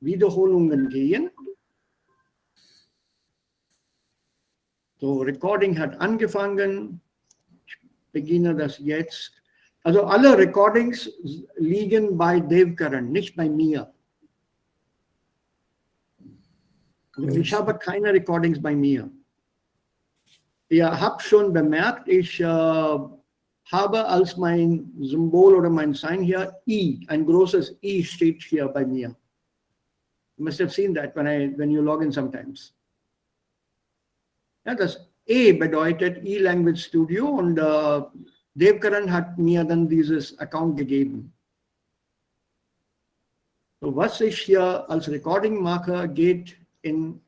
Wiederholungen gehen. So, Recording hat angefangen. Ich beginne das jetzt. Also alle Recordings liegen bei Devkaran, nicht bei mir. Ich habe keine Recordings bei mir. Ihr habt schon bemerkt, ich habe als mein Symbol oder mein Sign hier I, ein großes I steht hier bei mir. You must have seen that when you log in sometimes. Ja, das E bedeutet E-Language Studio und Devkaran hat mir dann dieses Account gegeben. So, was ich hier als Recording mache, geht in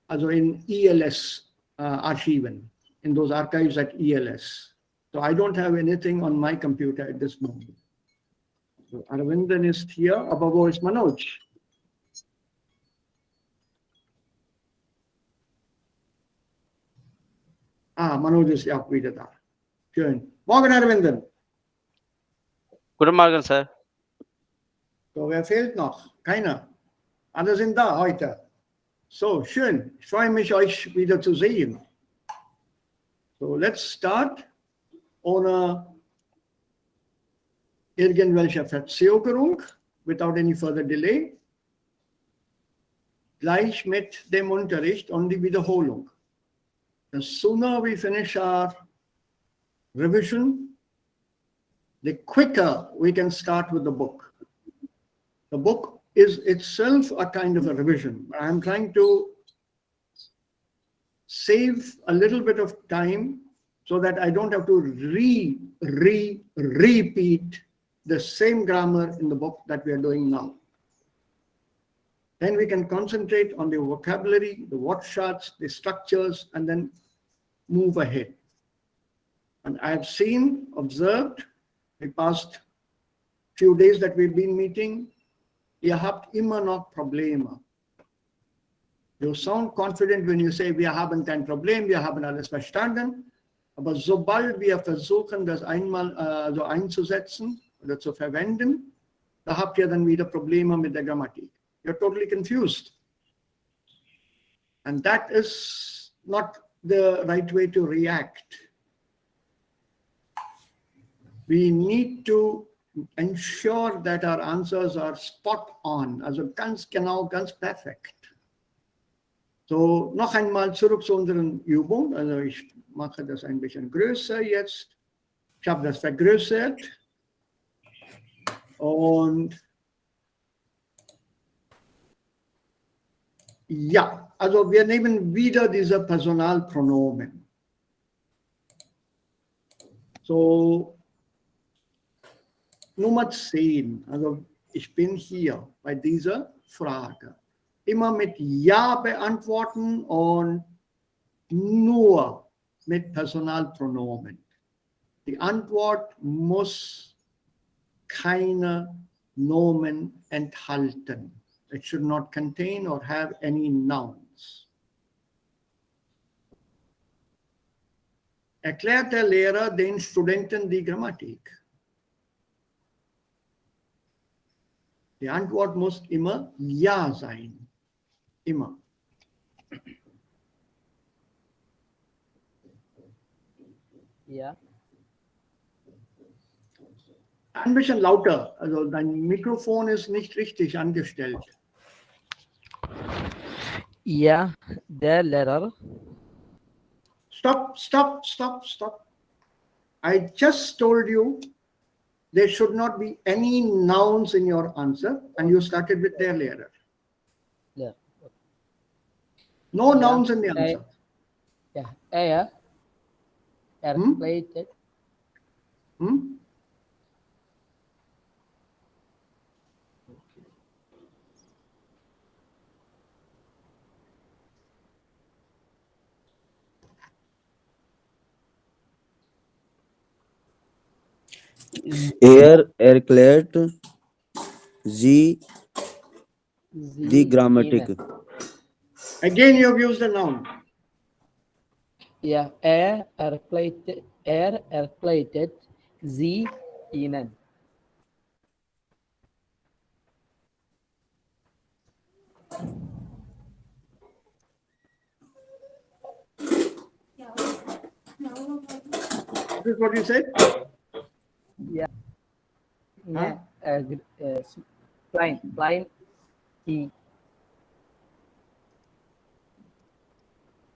ELS Archiven, in those archives at ELS. So I don't have anything on my computer at this moment. So Arvindan ist hier, aber wo ist Manoj? Manoj ist ja auch wieder da. Schön. Morgen, Arvindan. Guten Morgen, Sir. So, wer fehlt noch? Keiner. Alle sind da heute. So, schön. Ich freue mich, euch wieder zu sehen. So, let's start ohne irgendwelche Verzögerung, without any further delay. Gleich mit dem Unterricht und die Wiederholung. The sooner we finish our revision, the quicker we can start with the book. The book is itself a kind of a revision. I'm trying to save a little bit of time so that I don't have to repeat the same grammar in the book that we are doing now. Then we can concentrate on the vocabulary, the word shots, the structures, and then move ahead. And I have seen, observed, the past few days that we've been meeting, ihr habt immer noch Probleme. You sound confident when you say, wir haben kein Problem, wir haben alles verstanden. Aber sobald wir versuchen, das einmal so einzusetzen oder zu verwenden, da habt ihr dann wieder Probleme mit der Grammatik. You're totally confused. And that is not the right way to react. We need to ensure that our answers are spot on, also ganz genau, ganz perfekt. So, noch einmal zurück zu unseren Übungen. Also ich mache das ein bisschen größer jetzt. Ich habe das vergrößert. Und ja, also wir nehmen wieder diese Personalpronomen. So, Nummer 10. Also ich bin hier bei dieser Frage. Immer mit Ja beantworten und nur mit Personalpronomen. Die Antwort muss keine Nomen enthalten. It should not contain or have any nouns. Erklärt der Lehrer den Studenten die Grammatik? Die Antwort muss immer Ja sein. Immer. Ja. Ein bisschen lauter. Also dein Mikrofon ist nicht richtig angestellt. Ja, der Lehrer. Stop, stop, stop, stop. I just told you there should not be any nouns in your answer, and you started with der Lehrer. Ja. No nouns in the answer. Ja, erklärt. Er erklärt sie die Grammatik. Again, you have used a noun. Ja, erklärt sie ihnen. This is what you said? Yeah. Huh? Plain E.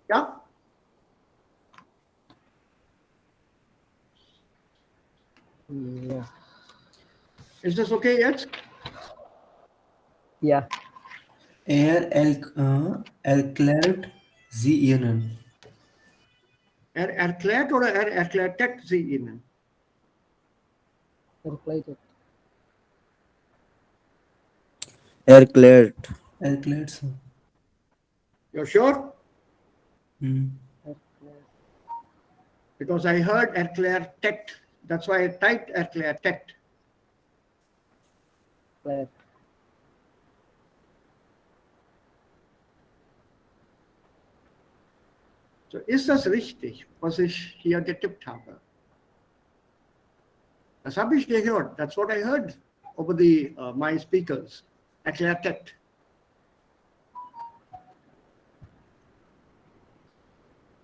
Yeah? Yeah. Is this okay yet? Yeah. Erklärt sie Ihnen? Erklärt oder erklärtet sie Ihnen? Erklärt. Erklärt. Erklärt sie. You're sure? Hmm. Because I heard erklärtet. That's why I typed erklärtet. Erklärt. So, ist das richtig, was ich hier getippt habe? Das habe ich gehört. That's what I heard over the my speakers. Erklärtet.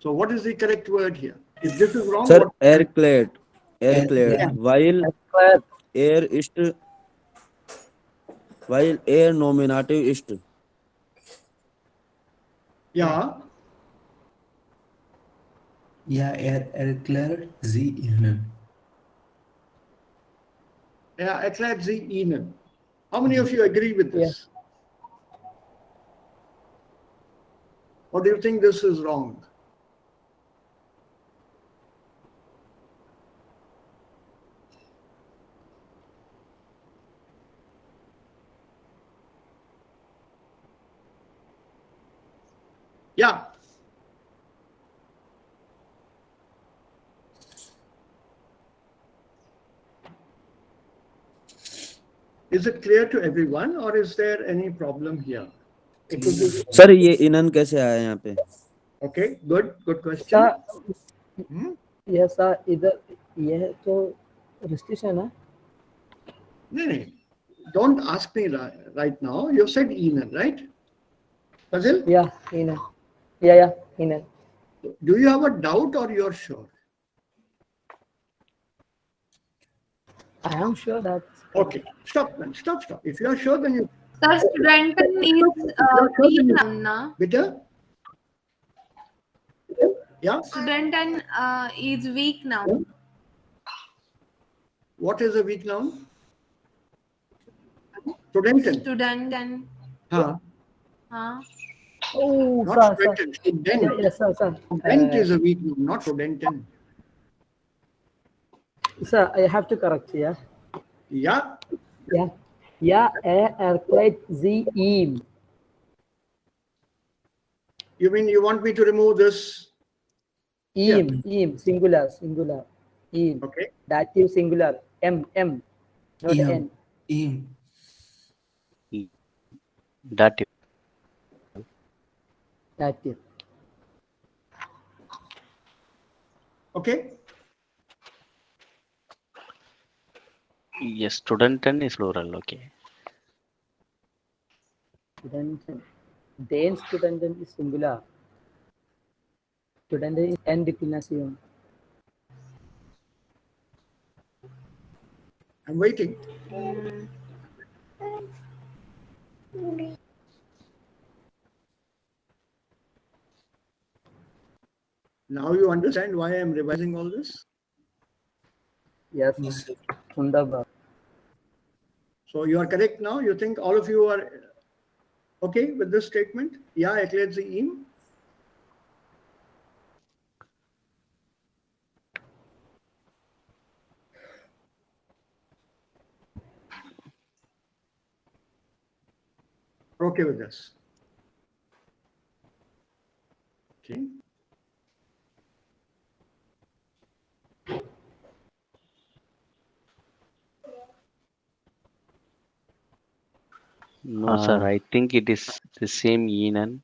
So what is the correct word here? If this is wrong, Sir, what? erklärt. Erklärt. Yeah. While Erklärt. air nominative ist. Ja, Ja, erklärt sie Ihnen. erklärt sie Ihnen. How many of you agree with this? Or do you think this is wrong? Yeah. Is it clear to everyone or is there any problem here? It could be, Sir, ये इनन कैसे आया यहाँ पे? okay, good question. Sir, Hmm? yes, sir. इधर यह तो restriction है. No, no. Don't ask me right now. You said Ihnen, right? Fazil, Yeah, Hina. Yeah, Hina. do you have a doubt or you're sure? I am sure that. Okay, stop then. Stop. If you're sure, then you. Sir, student is weak now, na? Bitte? Yeah? Student is weak now. What is a weak noun? Studenten. Student and Huh? Oh, Not sir. student. Student. Yes, sir. Student is a weak noun, not studenten. Sir, I have to correct. Yeah. Yeah. Yeah, erklärt sie ihm. You mean you want me to remove this? Ihm, singular. Ihm. Okay. Dative singular. M, not N. Ihm. Dative. Dative. Okay. Yes, studenten is plural. Okay. Studenten. Den Studenten is singular. Studenten is N declination. I'm waiting. Now you understand why I'm revising all this? Yes. Yes. Wunderbar. So you are correct now? You think all of you are okay with this statement? Ja, erklärt sie ihm? Okay with this. Okay. No, sir. I think it is the same Enan.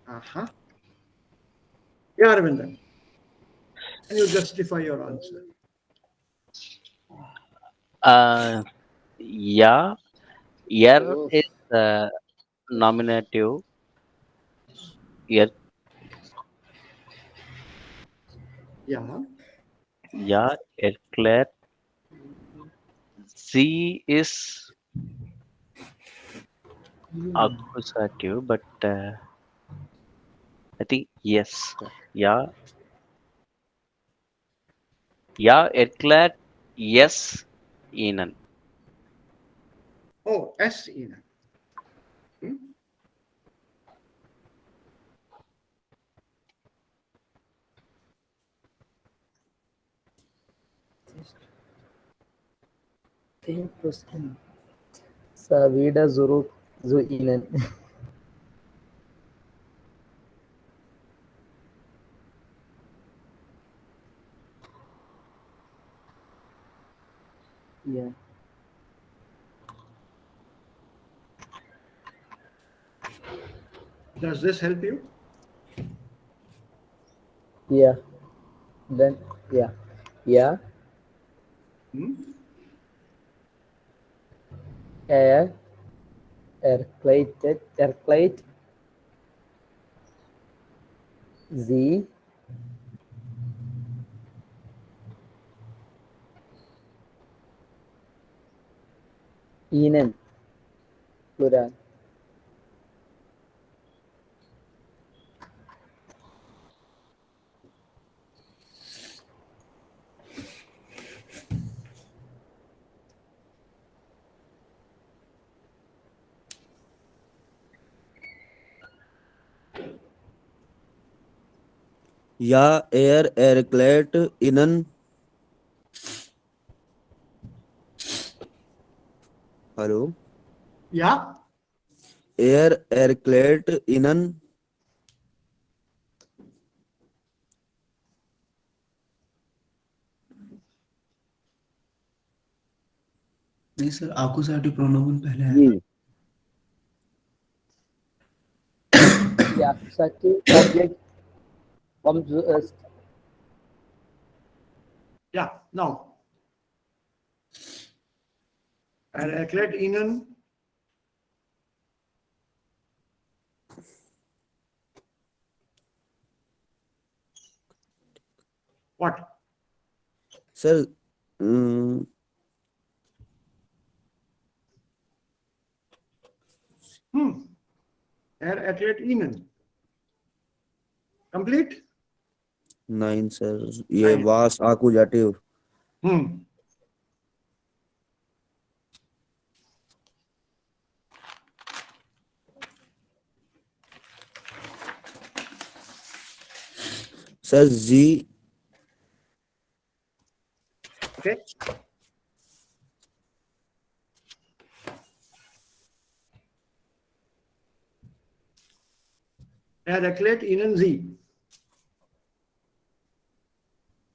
Uh-huh. Yeah, Ravindan. Can you justify your answer? Yeah. Er is nominative. Er Yeah. Ja, erklärt. Sie is accusative, but I think yes. Ja, ja, erklärt yes Ihnen. Oh, S Ihnen. 10%. Wieder zurück zu Ihnen. Yeah. Does this help you? Yeah. Then, yeah. Yeah. Hmm? Erklärt Sie Ihnen. Plural. Ja, erklärt Ihnen. Hallo? Yeah. Erklärt Ihnen. नहीं sir, accusative pronoun पहले है. जी. Yeah. Accusative object comes Yeah. Now, erklärt Ihnen. What? Sir, Erklärt Ihnen. Complete? 9 sir. ये Nine. was accusative. Hmm. Sir, Sie. Okay. Erklärt Ihnen Sie.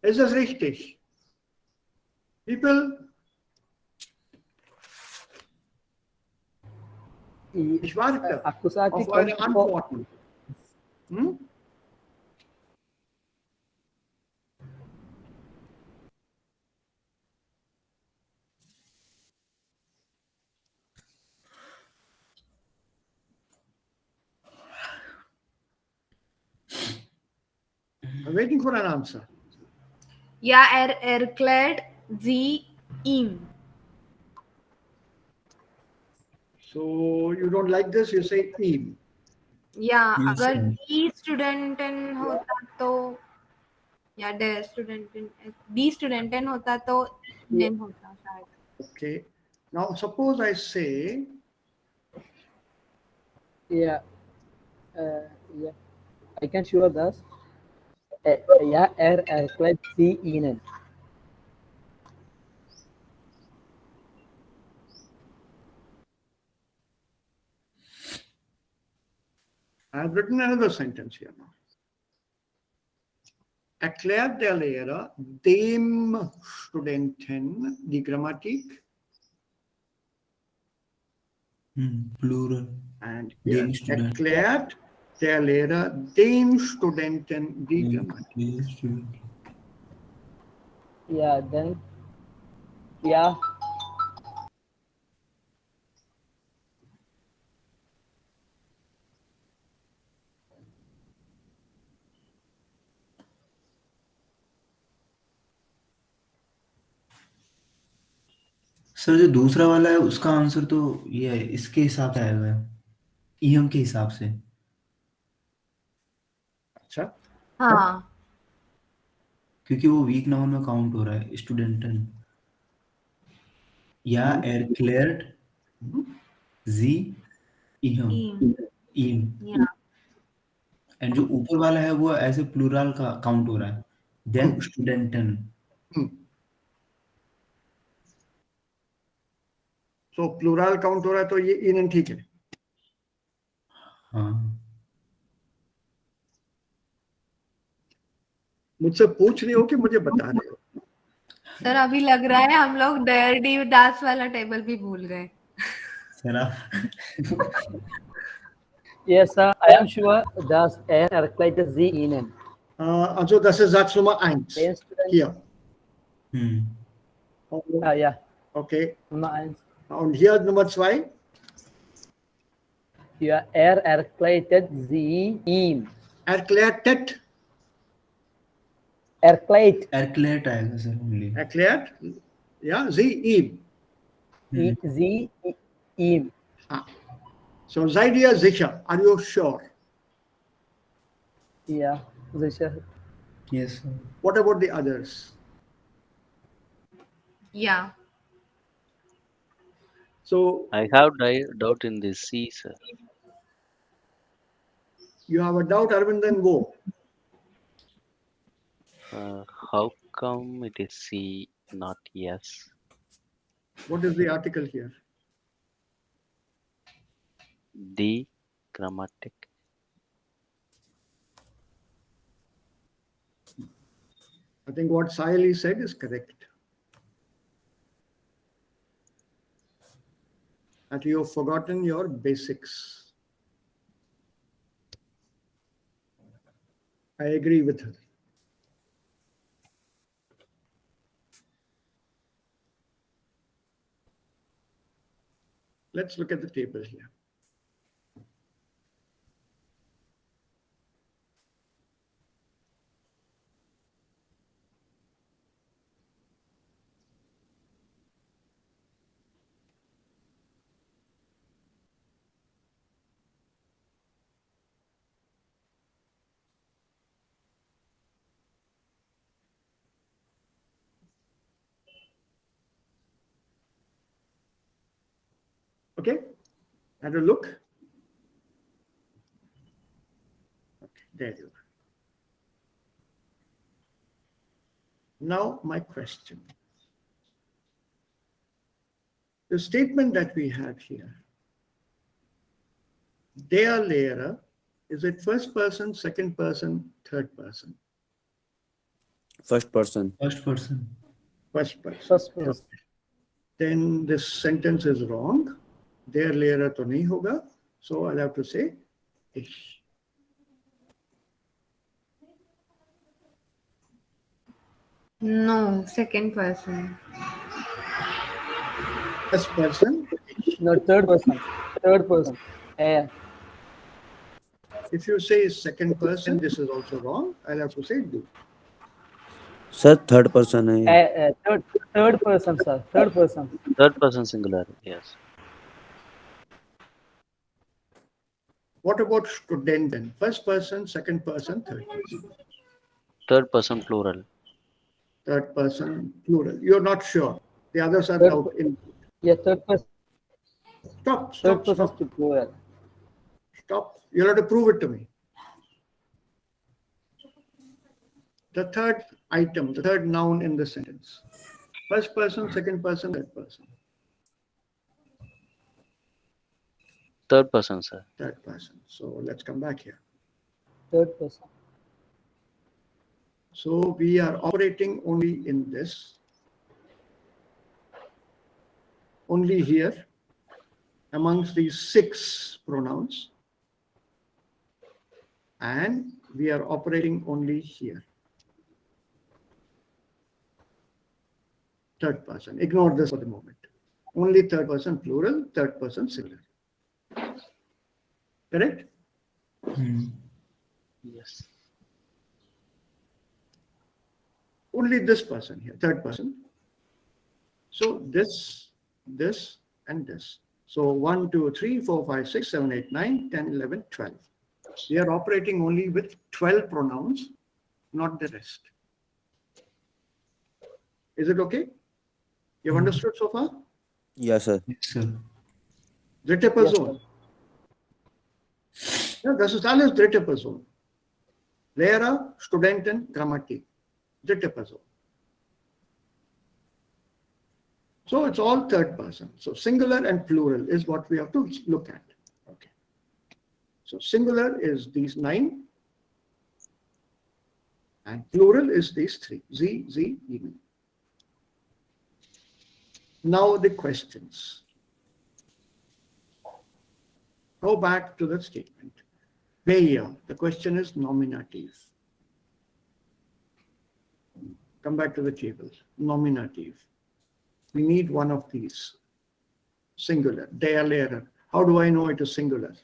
Ist das richtig? People, ich warte Accusative auf eure comes for Antworten. Hm? I'm waiting for an answer. Ja, erklärt sie ihm. So you don't like this, you say ihm. या Yes, अगर sir. दी स्टूडेंटन होता तो या दी स्टूडेंटन होता तो name होता शायद. Okay. Now suppose I say, yeah. Yeah. I can sure das. Ja, erklärt Sie Ihnen. I have written another sentence here now. Erklärt der Lehrer dem Studenten die Grammatik Plural. and Den Student. erklärt der Lehrer den Studenten die Grammatik. Den Student. Yeah, then. Yeah. Sir जो दूसरा वाला है उसका answer तो ये है, इसके हिसाब से आएगा, ईएम के हिसाब से, अच्छा, हाँ क्योंकि वो वीक नाउन में काउंट हो रहा है, स्टूडेंटन या एरक्लेयर्ड हम्म, जी ईएम टीम ईम, या एंड जो ऊपर वाला है वो ऐसे प्लूरल का काउंट हो रहा है, देन स्टूडेंटन। सो प्लूरल काउंट हो रहा है तो ये इन ठीक है। हाँ मुझसे पूछ रही हो कि मुझे बता रहे हो? सर अभी लग रहा है हम लोग डेयर डी दास वाला टेबल भी भूल गए। सर आप Yes, sir. I am sure das er erklärt sie Ihnen. Also das ist Satz Nummer 1 Den Studenten. hier. Ja, Okay. Nummer 1. Und hier Nummer 2. Ja, er erklärt sie ihm. Erklärtet. Erklärt. एरक्लेट आएगा sir only. Erklärt. Ja, sie ihm. Sie ihm. Ah. So seid ihr sicher? Are you sure? Ja, sicher. Yes sir. What about the others? या So I have doubt in this C, sir. you have a doubt, Arvind, then go. How come it is C, not yes? What is the article here? D, grammatic. I think what Sahili said is correct. That you have forgotten your basics. I agree with her. Let's look at the table here. Okay, have a look. Okay, there you are. Now my question. The statement that we have here, der Lehrer, is it first person, second person, third person? first person. First person. First person. First person. Then this sentence is wrong. Der Lehrer to nahi hoga. So I'll have to say ich. No second person First person. No, third person. Third person. Er. If you say second person, this is also wrong. I'll have to say du. Sir third person है ये। Third person, sir. Third person. Third person singular, yes. What about Studenten? First person, second person, third person. Third person plural. Third person, plural. You're not sure. The others are Third- out in. Yeah, third person. Stop, Third stop, person stop, to plural. stop. You'll have to prove it to me. The third item, the third noun in the sentence. First person, second person, third person. Third person, sir. Third person. So let's come back here. Third person. So we are operating only in this, only here, amongst these 6 pronouns. And we are operating only here. Third person. Ignore this for the moment. Only third person plural, third person singular. Correct? Yes. Only this person here, third person. So this this, and this. So 1, 2, 3, 4, 5, 6, 7, 8, 9, 10, 11, 12. We are operating only with 12 pronouns, not the rest. Is it okay? You've understood so far? Yes, sir. Yes, sir. Dritte Person. Ja, das ist alles dritte Person. Lehrer, Studenten, Grammatik. Dritte Person. So it's all third person. So singular and plural is what we have to look at. Okay. So singular is these 9 and plural is these 3. Z, Z, E. Now the questions. Go back to the statement. Wer, the question is nominative. Come back to the tables. Nominative. We need one of these. Singular. Der Lehrer. How do I know it is singular?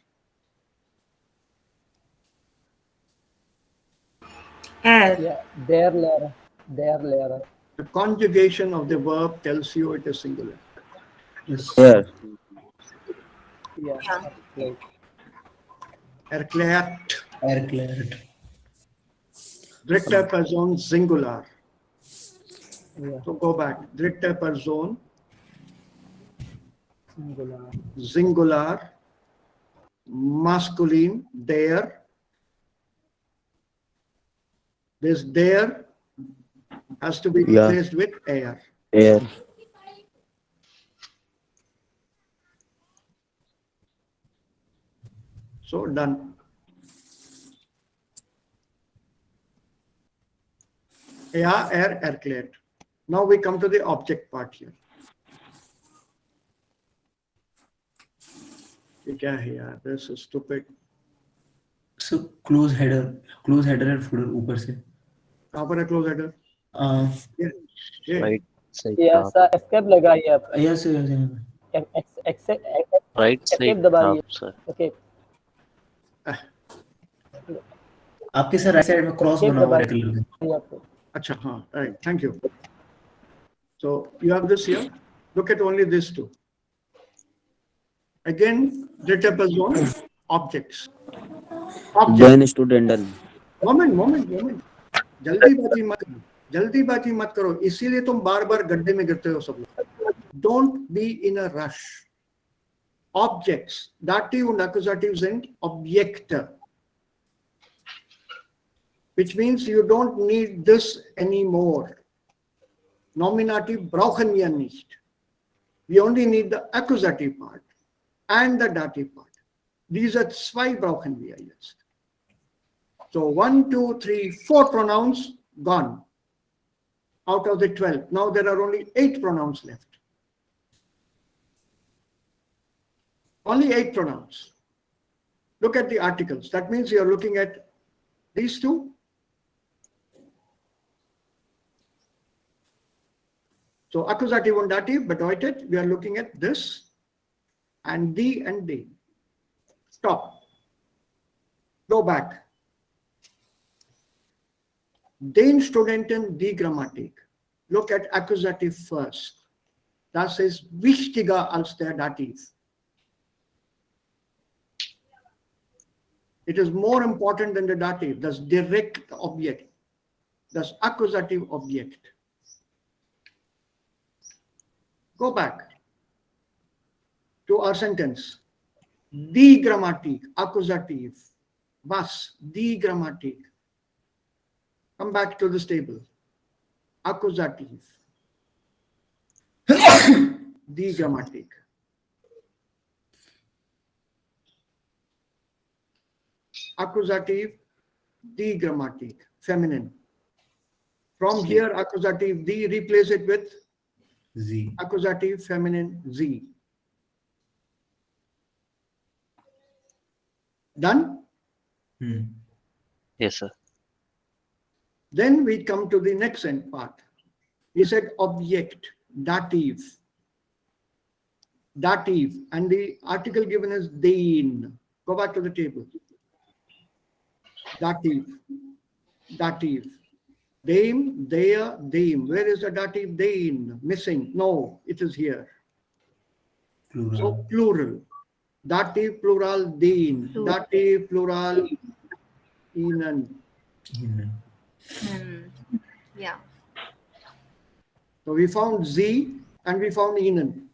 Yeah, their Lehrer. Their Lehrer. The conjugation of the verb tells you it is singular. Yes. Here. Yeah. Right. Erklärt. Erklärt. Dritte Person Singular. Yeah. So go back. Dritte Person Singular. Singular. Masculine. Der. This der has to be Yeah. replaced with er. Here. So done. Ja, erklärt. Now we come to the object part here. ये क्या है यार? This is stupid. So close header and footer ऊपर से. कहाँ पर है close header? Yeah. Right side Yes, top. escape लगाइए आप. Yes, yes. Right side escape दबाइए. top, sir. Okay. आपके सर राइट साइड में क्रॉस Escape बना हुआ है दबाइए कलर का. आपको. अच्छा हाँ, right. Thank you. So you have this here. Look at only these two. Again, dritte Person, objects. Then student done. Moment. जल्दीबाजी मत करो. इसीलिए तुम बार-बार गड्ढे में गिरते हो सब लोग. Don't be in a rush. Objects, dative und accusative sind Objekte. Which means you don't need this anymore. Nominative brauchen wir nicht. We only need the accusative part and the dative part. Diese 2 brauchen wir jetzt. So 1, 2, 3, 4 pronouns gone out of the 12. Now there are only 8 pronouns left. Only 8 pronouns. Look at the articles. That means you are looking at these two. So accusative and dative, bedeutet, we are looking at this and die and den. Stop. Go back. Den Studenten die Grammatik. Look at accusative first. Das ist wichtiger als der Dativ. It is more important than the dative, das direct Objekt, das accusative Objekt. Go back to our sentence. Die Grammatik, accusative. Was? Die Grammatik. Come back to this table. Accusative. Die Grammatik. Accusative, die Grammatik, feminine. From here, accusative, die, replace it with Z. accusative, feminine, Z. Done? Yes, sir. Then we come to the next end part. We said object, dative. Dative, and the article given is den. Go back to the table. Dative, dative. Dem, there, dem. Where is the dative den? Missing. No, it is here. Plural. So plural. Dative plural den. Plural. Dative plural ihnen. Yeah. So we found sie and we found ihnen.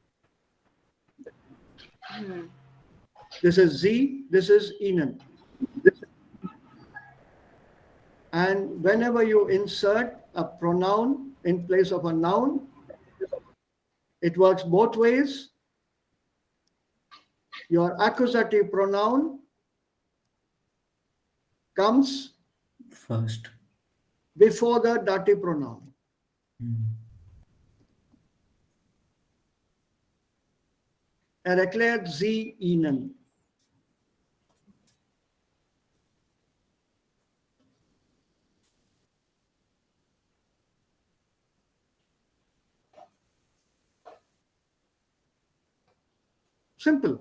This is sie, this is ihnen. And whenever you insert a pronoun in place of a noun, it works both ways. Your accusative pronoun comes First. before the dative pronoun. Er erklärt sie ihnen. Simple.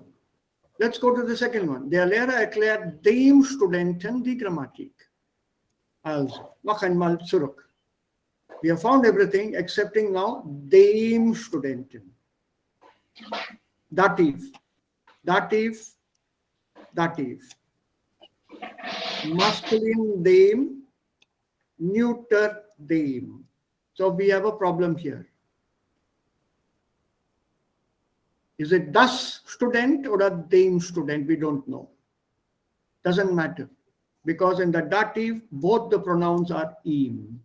Let's go to the second one. Der Lehrer erklärt dem Studenten die Grammatik. Also, noch einmal zurück. We have found everything excepting now dem Studenten. Dativ, dativ, dativ. Masculine dem, neuter dem. So we have a problem here. Is it das Student or dem Student? We don't know. Doesn't matter. Because in the dative, both the pronouns are ihm.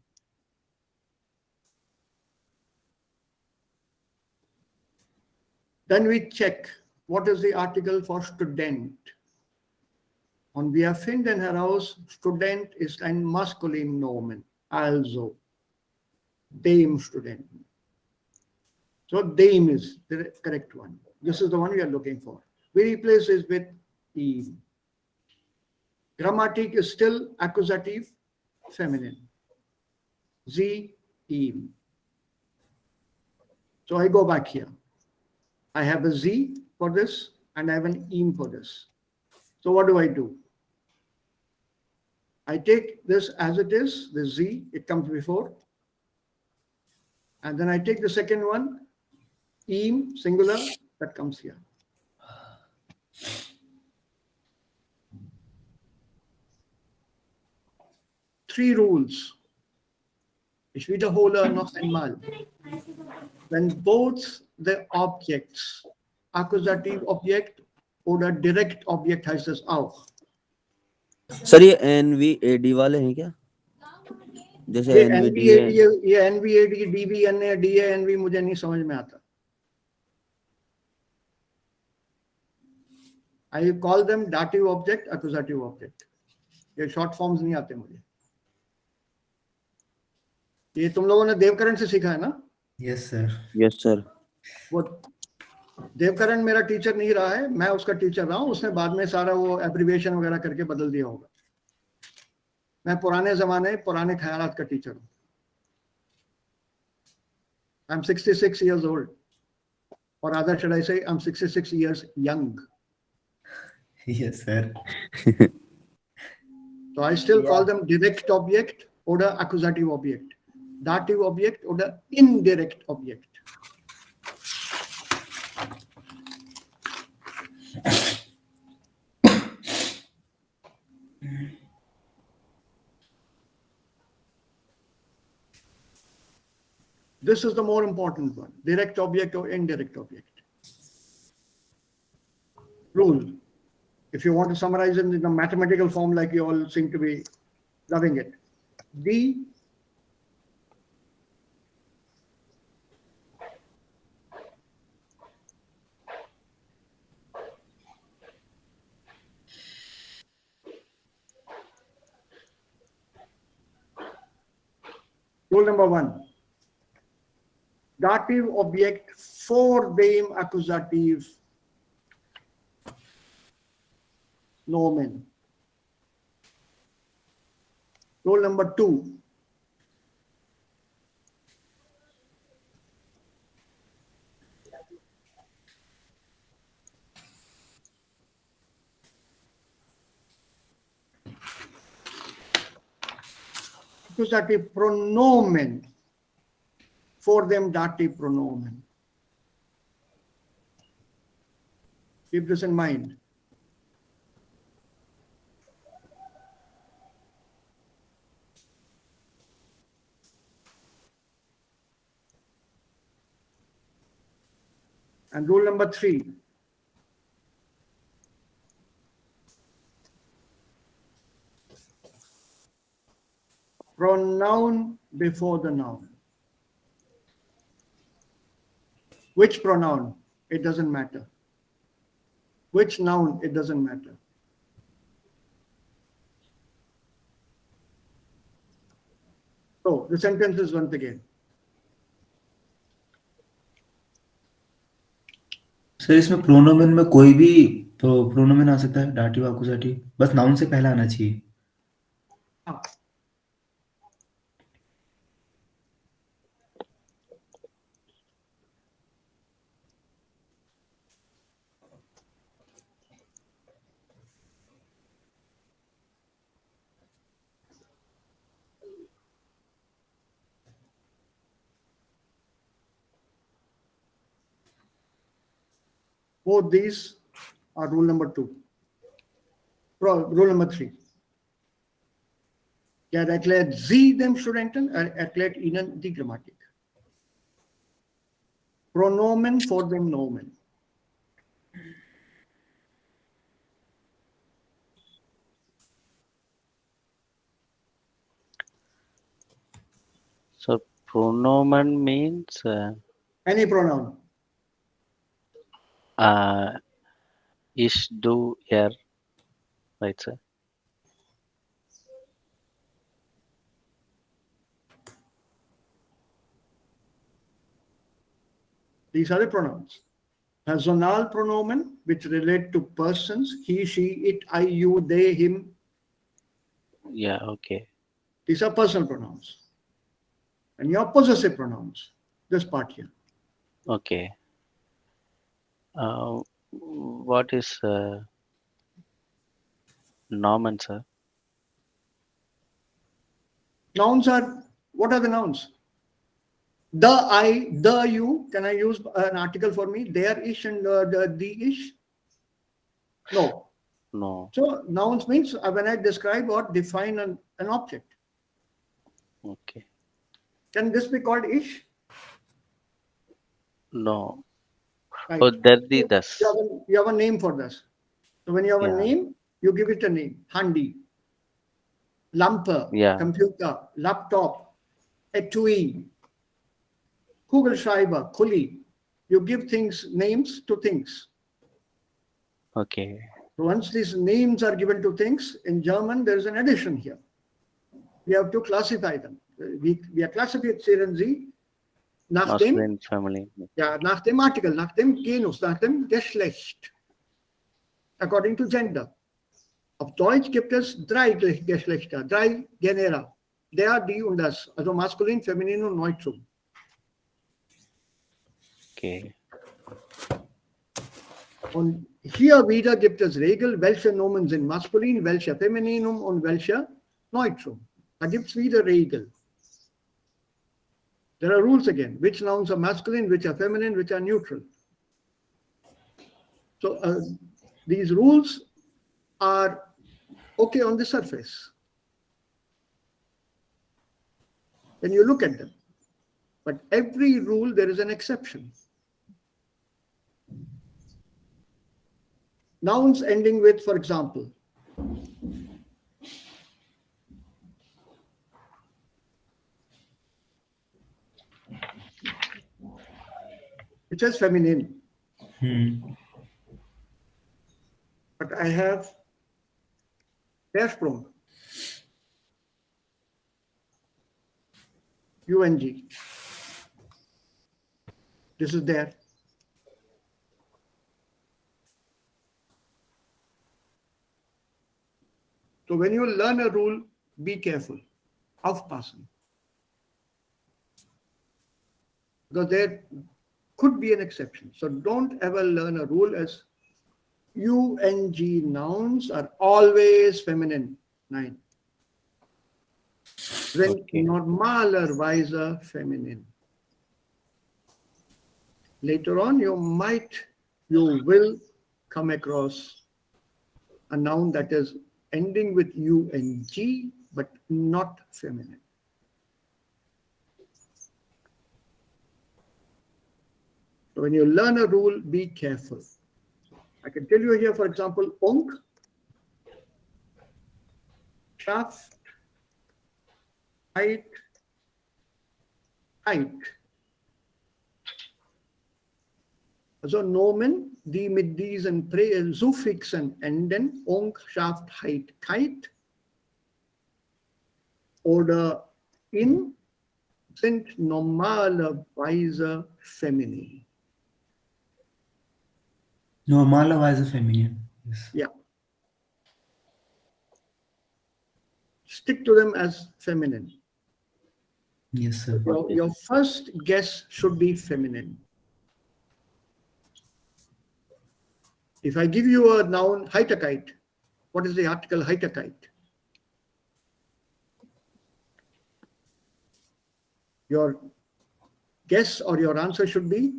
Then we check what is the article for student. Und wir finden heraus, Student ist ein Maskulinnomen, also dem Studenten. So dem is the correct one. This is the one we are looking for. We replace this with ihm. Grammatik is still accusative, feminine. Sie, ihm. So I go back here. I have a sie for this and I have an ihm for this. So what do? I take this as it is, the sie, it comes before. And then I take the second one, ihm, singular, that comes here. Three rules. Ich wiederhole noch einmal. When both the objects, accusative object oder direct object heißt es auch. Sir ये NVAD वाले हैं क्या? जैसे ये NVD NVAD, है। ये NVAD, DBNA, DANV मुझे नहीं समझ में आता. I call them dative object, accusative object. ये short forms नहीं आते मुझे. ये तुम लोगों ने देवकरण से सीखा है ना? Yes, sir. Yes sir. वो देवकरण मेरा टीचर नहीं रहा है, मैं उसका टीचर रहा हूँ. उसने बाद में सारा वो एब्रिविएशन वगैरह करके बदल दिया होगा. मैं पुराने जमाने पुराने ख्यालात का टीचर हूँ. I'm 66 years old. Or rather should I say I'm 66 years young. Yes, sir. So I still call them direct object oder accusative object. Dative object oder indirect object. This is the more important one, direct object or indirect object. Rule. If you want to summarize it in a mathematical form like you all seem to be loving it. D rule number 1. Dative object for them accusative nomen. Rule number 2. Accusative pronomen for them dative pronomen. Keep this in mind. And rule number 3. Pronoun before the noun. Which pronoun? It doesn't matter. Which noun? It doesn't matter. So the sentence is once again. Sir इसमें प्रोनोमेन में कोई भी प्रोनोमेन आ सकता है, dative अकुसाटिव, बस noun से पहला आना चाहिए. Ah, both these are rule number 2. Rule number 3. Jag erklärt Sie dem Studenten, erklärt Ihnen die Grammatik. Pronomen vor dem Nomen. So pronomen means Any pronoun. Ish, do, er, right, sir? These are the pronouns. Personal pronomen, which relate to persons, he, she, it, I, you, they, him. Yeah, okay. These are personal pronouns. And your possessive pronouns, this part here. Okay. What is nomen, sir? Nouns are, what are the nouns? The I, the you, can I use an article for me? There ish and the ish? No. No. So nouns means when I describe or define an object. Okay. Can this be called ish? No. Right. Oh, dardi das. You have a name for this. So when you have a Yeah. name, you give it a name. Handi, lampe, Yeah. computer, laptop, etui, Kugelschreiber, Kuli. You give things names to things. Okay. So once these names are given to things, in German there is an addition here. We have to classify them. Wir klassifizieren sie nach dem, Masculine family. ja, nach dem Artikel, nach dem Genus, nach dem Geschlecht. According to gender. Auf Deutsch gibt es 3 Geschlechter, 3 Genera. Der, die und das. Also maskulin, feminin und neutrum. Okay. Und hier wieder gibt es Regeln, welche Nomen sind maskulin, welche Femininum und welche Neutrum. Da gibt es wieder Regeln. There are rules again. Which nouns are masculine, which are feminine, which are neutral. So these rules are okay on the surface when you look at them. But every rule, there is an exception. Nouns ending with, for example, which is feminine. But I have Versprung, UNG. This is there. So when you learn a rule, be careful. Aufpassen. Because there could be an exception. So don't ever learn a rule as UNG nouns are always feminine. 9. Wenn Okay. normalerweise feminin. Later on, you will come across a noun that is ending with ung but not feminine? So when you learn a rule, be careful. I can tell you here, for example, onk, shaft, height, height. Also Nomen, die mit diesen Suffixen enden, onk, shaft, height, kite oder in, sind normalerweise feminin. Normalerweise feminin. Yes. Yeah. Stick to them as feminine. Yes, sir. Your first guess should be feminine. If I give you a noun, height, what is the article height? Your guess or your answer should be,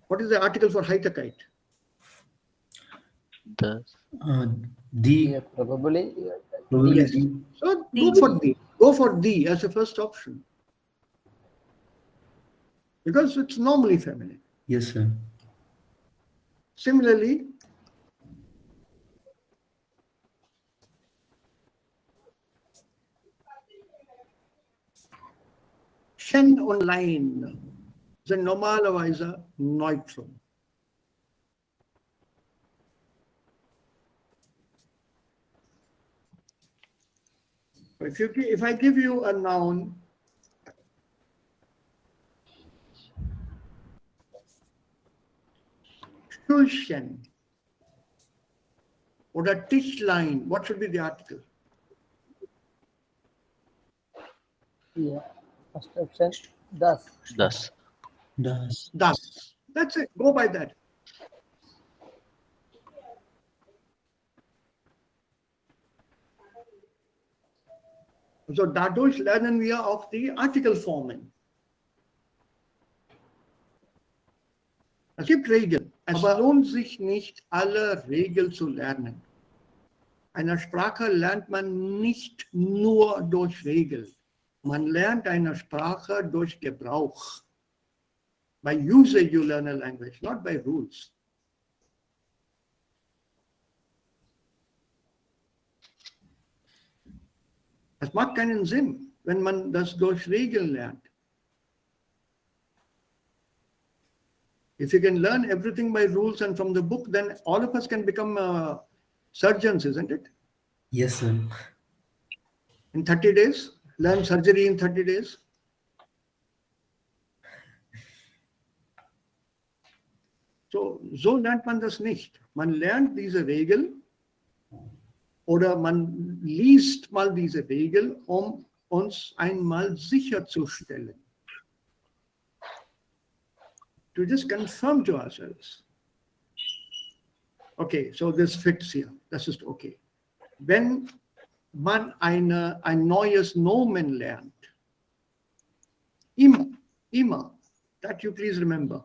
what is the article for height? The The Yeah, probably. probably Yes. the So go for D. Go for D as the first option. Because it's normally feminine. yes, sir. Similarly, Shen online sind normalerweise neutral. If I give you a noun, Schulchen or a Tischlein, what should be the article? Yeah. First option, thus. thus. Das. Das. That's it. Go by that. So dadurch lernen wir auch die Artikelformen. Es gibt Regeln. Es lohnt sich nicht, alle Regeln zu lernen. Eine Sprache lernt man nicht nur durch Regeln. Man lernt eine Sprache durch Gebrauch. By usage you learn a language, not by rules. Es macht keinen Sinn, wenn man das durch Regeln lernt. If you can learn everything by rules and from the book, then all of us can become surgeons, isn't it? Yes, sir. In 30 days, learn surgery in 30 days. So lernt man das nicht. Man lernt diese Regel oder man liest mal diese Regel, um uns einmal sicherzustellen. To just confirm to ourselves. Okay, so this fits here. Das ist okay. Wenn man ein neues Nomen lernt, immer, that you please remember,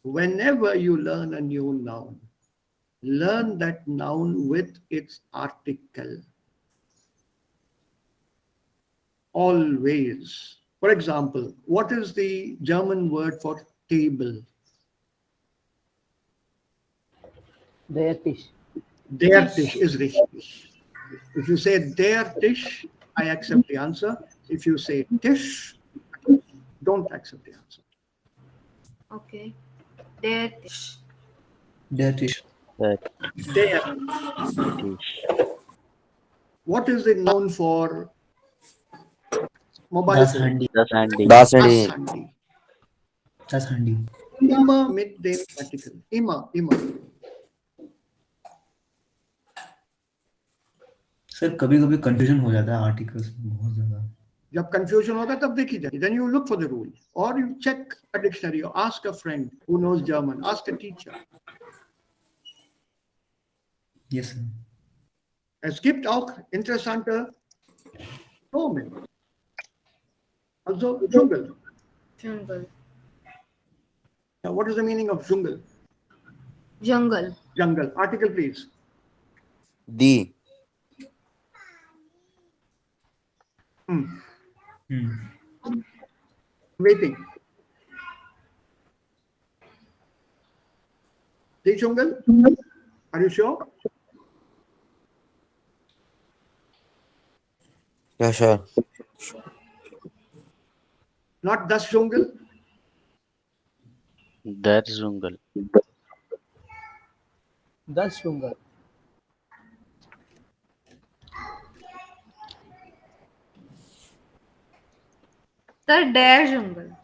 whenever you learn a new noun, learn that noun with its article. Always. For example, what is the German word for table? Der Tisch. Der Tisch is richtig. If you say der Tisch, I accept the answer. If you say Tisch, don't accept the answer. Okay. Der Tisch. Der Tisch. That Der. dish. What is the noun for mobile Das phone? Handy. Das handy. Das Das Handy. Handy. Das Handy. Immer mit dem Artikel. Immer. Sir कभी कभी confusion हो जाता है articles में बहुत ज्यादा. जब confusion होगा तब देखी जाए. Then you look for the rule, or you check a dictionary, or ask a friend who knows German, ask a teacher. Yes, sir. Es gibt auch interessante Nomen. Also Dschungel. Jungle. Now, what is the meaning of Dschungel? Jungle. Jungle. Article, please. The. Waiting. The jungle. Are you sure? Yeah, sure. Not das jungle. Der Jungle. Das Jungle. Sir, der jungle.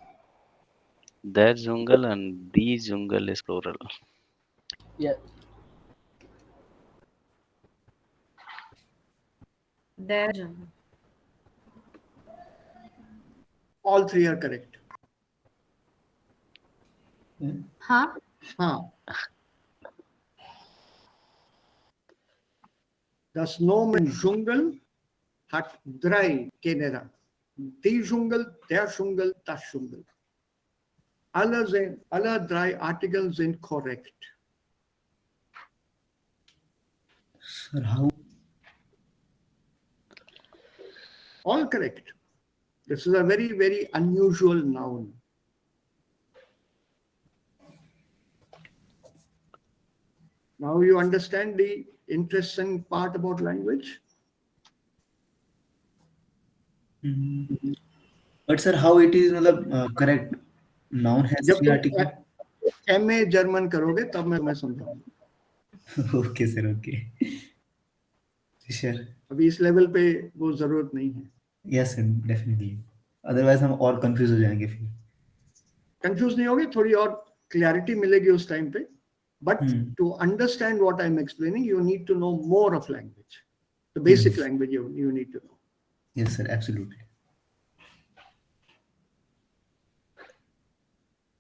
Der Jungle and the Jungle is plural. Yeah. Der jungle. All three are correct. Huh? हाँ. Das Nomen Dschungel hat drei Genera. Die Dschungel, der Dschungel, das Dschungel. Alle drei Artikel sind korrekt. Sir, how? All correct. This is a very, very unusual noun. Now you understand the interesting part about language? But sir, how it is मतलब correct? Noun has जब three articles. तुम MA German करोगे तब मैं समझाऊंगा. Okay, sir. Okay. Sure. अभी इस level पे वो जरूरत नहीं है. Yes, sir. Definitely. Otherwise हम और confuse हो जाएंगे फिर. कंफ्यूज नहीं होगे, थोड़ी और क्लैरिटी मिलेगी उस टाइम पे. But to understand what I'm explaining, you need to know more of language. The basic language you need to know. Yes, sir. Absolutely.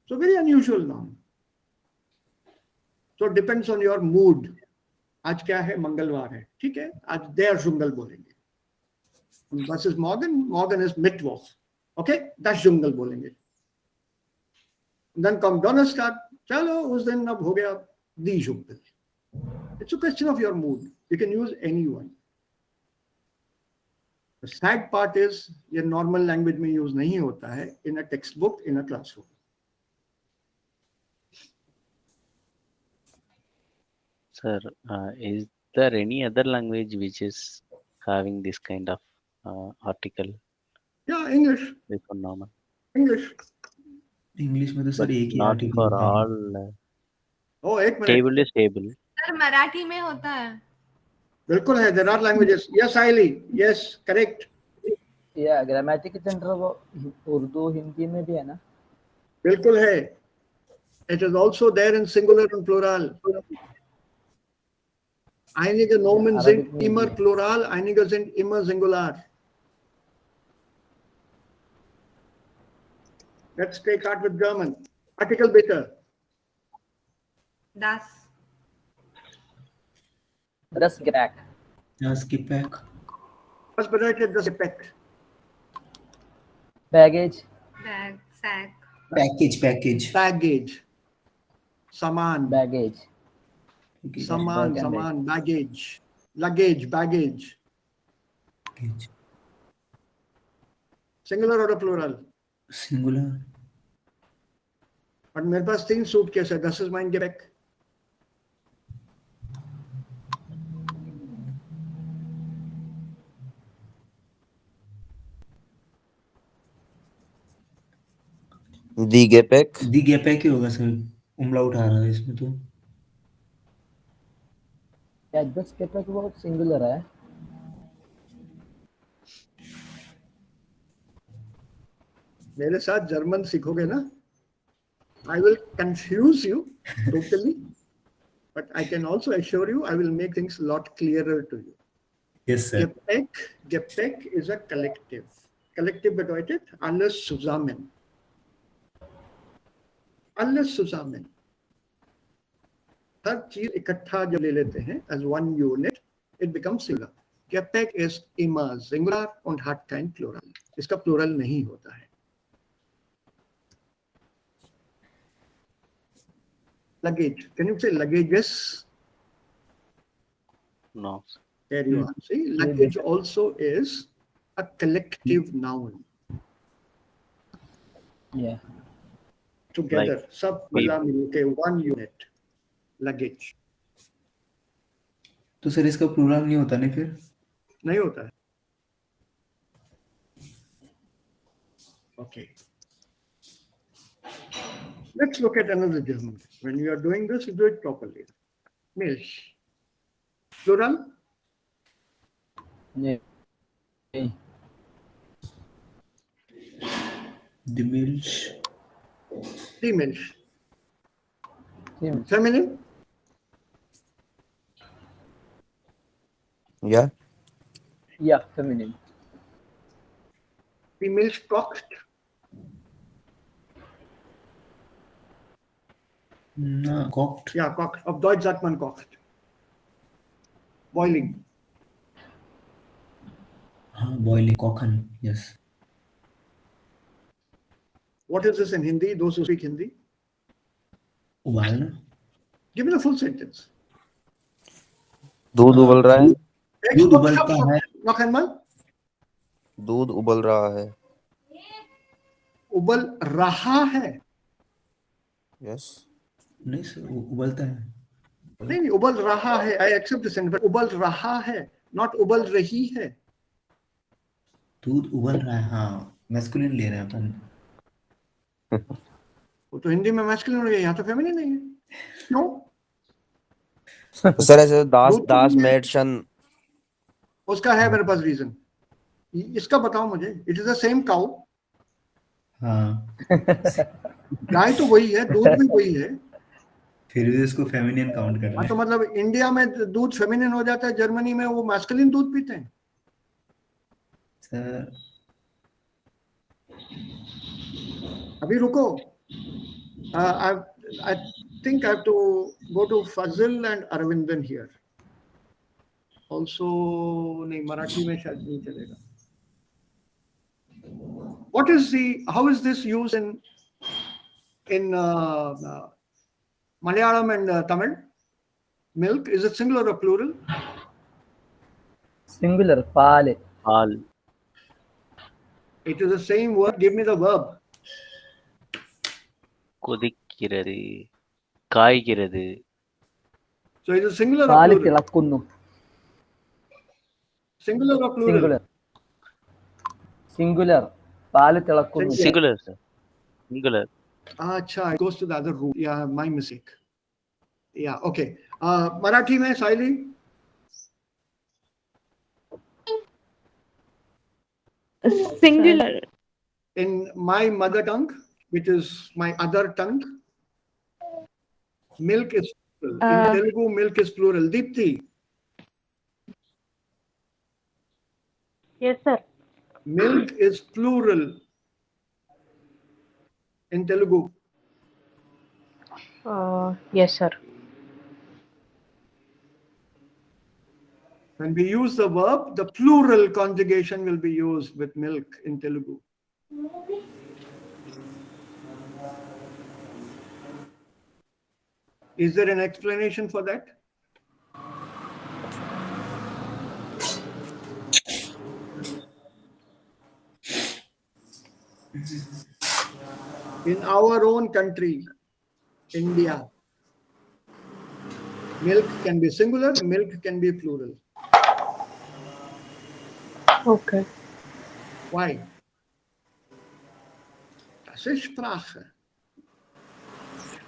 So very unusual noun. So it depends on your mood. आज क्या है? मंगलवार है, ठीक है, आज der Jungle बोलेंगे. Was is morgen? Morgen is Mittwoch. Okay, das Jungle बोलेंगे. Then come Donnerstag. चलो उस दिन अब हो गया the Jungle. It's a question of your mood. You can use any one. The sad part is ये normal language में use नहीं होता है in a textbook, in a classroom. Sir, is there any other language which is having this kind of article Yeah, English. before normal? English. English में तो But sir एक ही not article for होता है. all. Oh, एक minute. Table is table. Sir Marathi में होता है. बिल्कुल है. There are languages. Yes, Aili. Yes, correct. या ग्रामेटिक के अंदर वो उर्दू हिंदी में भी है ना. बिल्कुल है. It is also there in singular and plural. Einige Nomen sind immer plural, einige sind immer singular. Let's take out with German. Article bitte. Das. Das Gepäck. Das Gepäck. Was bedeutet das Gepäck? Baggage. Bag. Sack. Package. Baggage. Saman. Baggage. Okay. Saman. Baggage. Luggage. Baggage. Package. Singular or plural? Singular. और मेरे पास 3 suitcase है. Das ist mein Gepäck. The Gepäck. The Gepäck ही होगा sir. umlaut आ रहा है इसमें तो. या das Gepäck बहुत सिंगुलर है. मेरे साथ जर्मन सीखोगे ना? I will confuse you totally, but I can also assure you I will make things a lot clearer to you. Yes, sir. Gepäck is a collective. Collective bedeutet alles zusammen. Alles zusammen. हर चीज इकट्ठा जब ले लेते हैं as one unit, it becomes singular. Gepäck is immer singular und hat kein plural. इसका plural नहीं होता है. Luggage. Can you say luggages? No. There you are. See, luggage also is a collective noun. Yeah. Together, सब मिला मिलके one unit. Luggage. तो sir इसका plural नहीं होता नहीं फिर? नहीं होता है. Okay. Let's look at another German. When you are doing this, you do it properly. Milch. Plural? Yeah. Die Milch. Die Milch. Yeah. Feminine? Yeah. Yeah, feminine. Die Milch kocht? Na, kocht. Ja, kocht. Auf Deutsch sagt man kocht. Boiling. हाँ, boiling, kochen. Yes. What is this in Hindi? Those who speak Hindi? उबालना. Give me the full sentence. दूध उबल रहा है. दूध उबलता है. Noch einmal. दूध उबल रहा है. उबल रहा है. Yes. नहीं सर, उबलता है. नहीं, उबल रहा है. I accept the sentence, but उबल रहा है, not उबल रही है. दूध उबल रहा है. हाँ, मैस्कुलिन ले रहे हैं अपन. वो तो हिंदी में मैस्कुलिन हो गया, यहाँ तो फेमिनिन नहीं है. क्यों? तो सर ऐसे दास दूध तो दास नहीं है. मेडशन. उसका है मेरे पास रीजन. इसका बताओ मुझे. It is the same cow. हाँ. गाय तो वही है, दूध भी वही है. फिर भी इसको फेमिनिन काउंट कर रहे हाँ, तो हैं. मतलब इंडिया में दूध फेमिनिन हो जाता है, जर्मनी में वो मैस्कुलिन दूध पीते हैं. सर, अभी रुको. I think I have to go to Fazil and Arvindan here. Also, नहीं, मराठी में शायद नहीं चलेगा. What is how is this used in Malayalam and Tamil? Milk, is it singular or plural? Singular, paal. All. It is the same word. Give me the verb. கொதிக்கிறது, காய்கிறது. So it is singular or Paal plural? തിളക്കുന്നു. Singular or plural? Singular. Singular. Paal തിളക്കുന്നു. Singular, sir. Singular. Acha, it goes to the other room. Yeah, my mistake. Yeah, okay. Marathi mein, Saili? Singular. In my mother tongue, which is my other tongue, milk is plural. In Telugu, milk is plural. Deepthi? Yes, sir. Milk is plural in Telugu. Yes, sir. When we use the verb, the plural conjugation will be used with milk in Telugu. Is there an explanation for that? In our own country, India, milk can be singular, milk can be plural. Okay. Why? Das ist Sprache.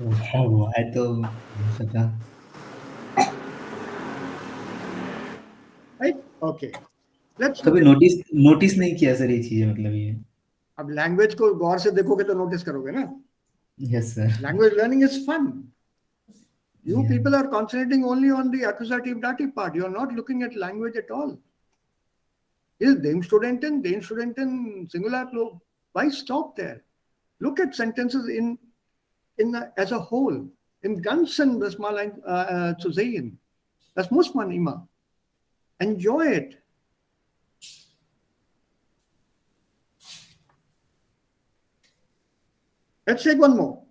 है तो पता. Right? Okay. Let's कभी notice नहीं किया sir ये चीजें, मतलब ये. अब लैंग्वेज को गौर से देखोगे तो नोटिस करोगे ना. Yes sir. Language learning is fun. You Yeah. people are concentrating only on the accusative dative part. You are not looking at language at all. Is dem studenten singular plural? Why stop there? Look at sentences as a whole. Im Ganzen das mal zu sehen. Das muss man immer. Enjoy it. Let's take one more.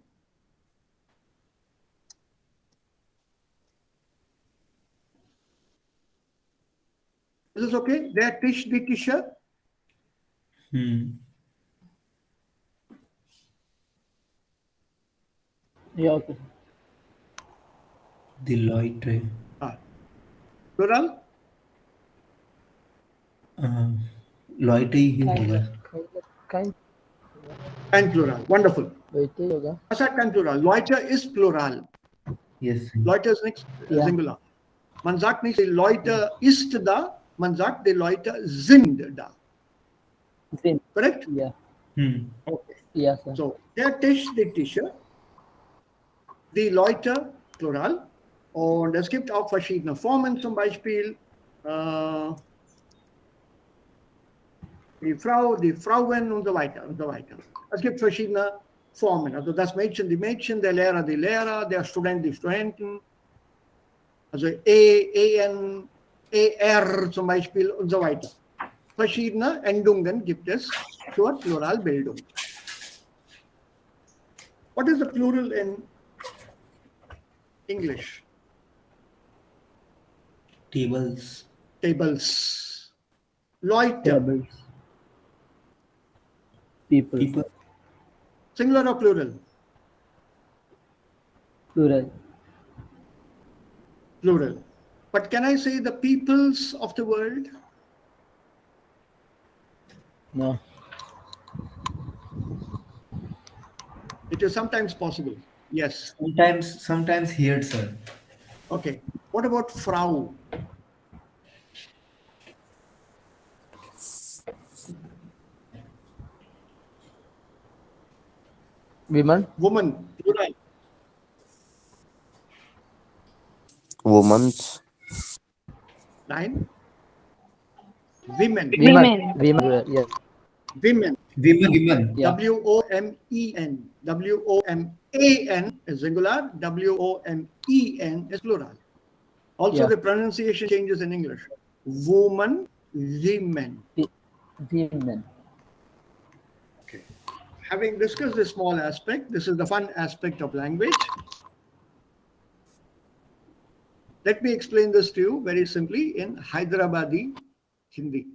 Is this okay? Der Tisch, die Tische. Yeah, okay. The Leute. Plural? Leute ही होगा. Kind. And plural. Wonderful. Wait, yoga. Asat and plural. Leute is plural. Yes. Leute ist nicht Ja. Singular. Man sagt nicht, die Leute ist da, man sagt, die Leute sind da. Same. Correct? Yeah. Okay. Yeah, sir. So, der Tisch, die Tische, die Leute, Plural. Und es gibt auch verschiedene Formen, zum Beispiel die Frau, die Frauen und so weiter und so weiter. Es gibt verschiedene Formen. Also das Mädchen, die Mädchen, der Lehrer, die Lehrer, der Student, die Studenten. Also EN, ER zum Beispiel und so weiter. Verschiedene Endungen gibt es zur Pluralbildung. What is the plural in English? Tables. Tables. Leute. Tables. People. People. Singular or plural? Plural. Plural. But can I say the peoples of the world? No. It is sometimes possible. Yes. Sometimes here, sir. Okay. What about Frau? Women. Woman. Plural. Women's. Nine. Women. Women. Women. Yes. Women. Women. Yeah. WOMEN. WOMAN is singular. WOMEN is plural. Also, Yeah. the pronunciation changes in English. Woman, women. Women. Okay. Having discussed this small aspect, this is the fun aspect of language. Let me explain this to you very simply in Hyderabadi Hindi.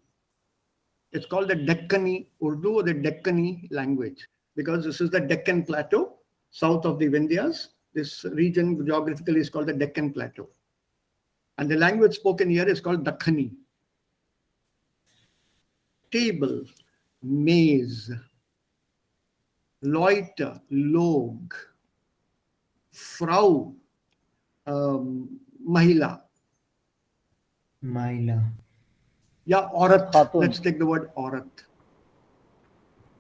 It's called the Deccani Urdu or the Deccani language because this is the Deccan Plateau, south of the Vindhyas. This region geographically is called the Deccan Plateau. And the language spoken here is called Dakhani. Table, maze, loiter, log, Frau, Mahila. Yeah, Aurat. Khatun. Let's take the word Aurat.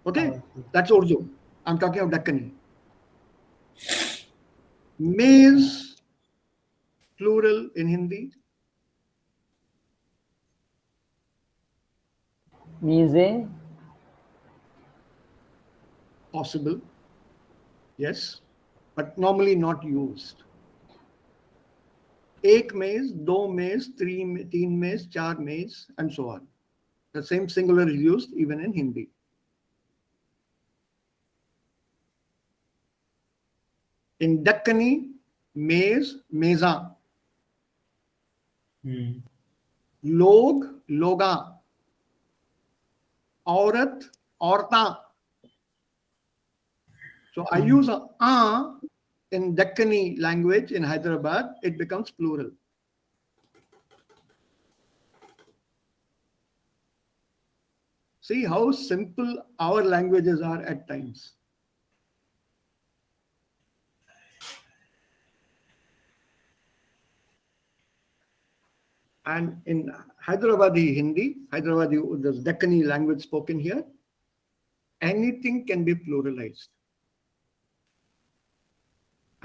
Okay, that's Urdu. I'm talking of Dakkani. Maze, plural in Hindi. Mise. Possible. Yes, but normally not used. Ek maze, do maze, teen maze, char maze, and so on. The same singular is used even in Hindi. In Dakkani, maze, meza. Log, loga. Aurat, aurta. So I use a in Deccani language in Hyderabad, it becomes plural. See how simple our languages are at times. And in Hyderabadi Hindi, Hyderabadi, the Deccani language spoken here, anything can be pluralized.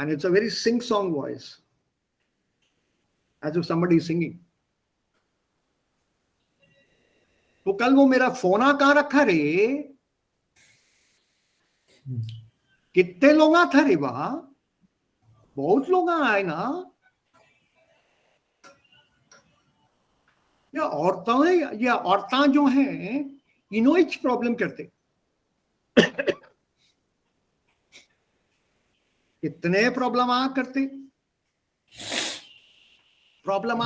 And it's a very sing-song voice, as if somebody is singing. तो कल वो मेरा फोना कहाँ रखा रे? कितने लोग था रे वहां? बहुत लोग आए ना? या औरतां जो हैं, इन्हों एक प्रॉब्लम करते. कितने प्रॉब्लम करते? Problem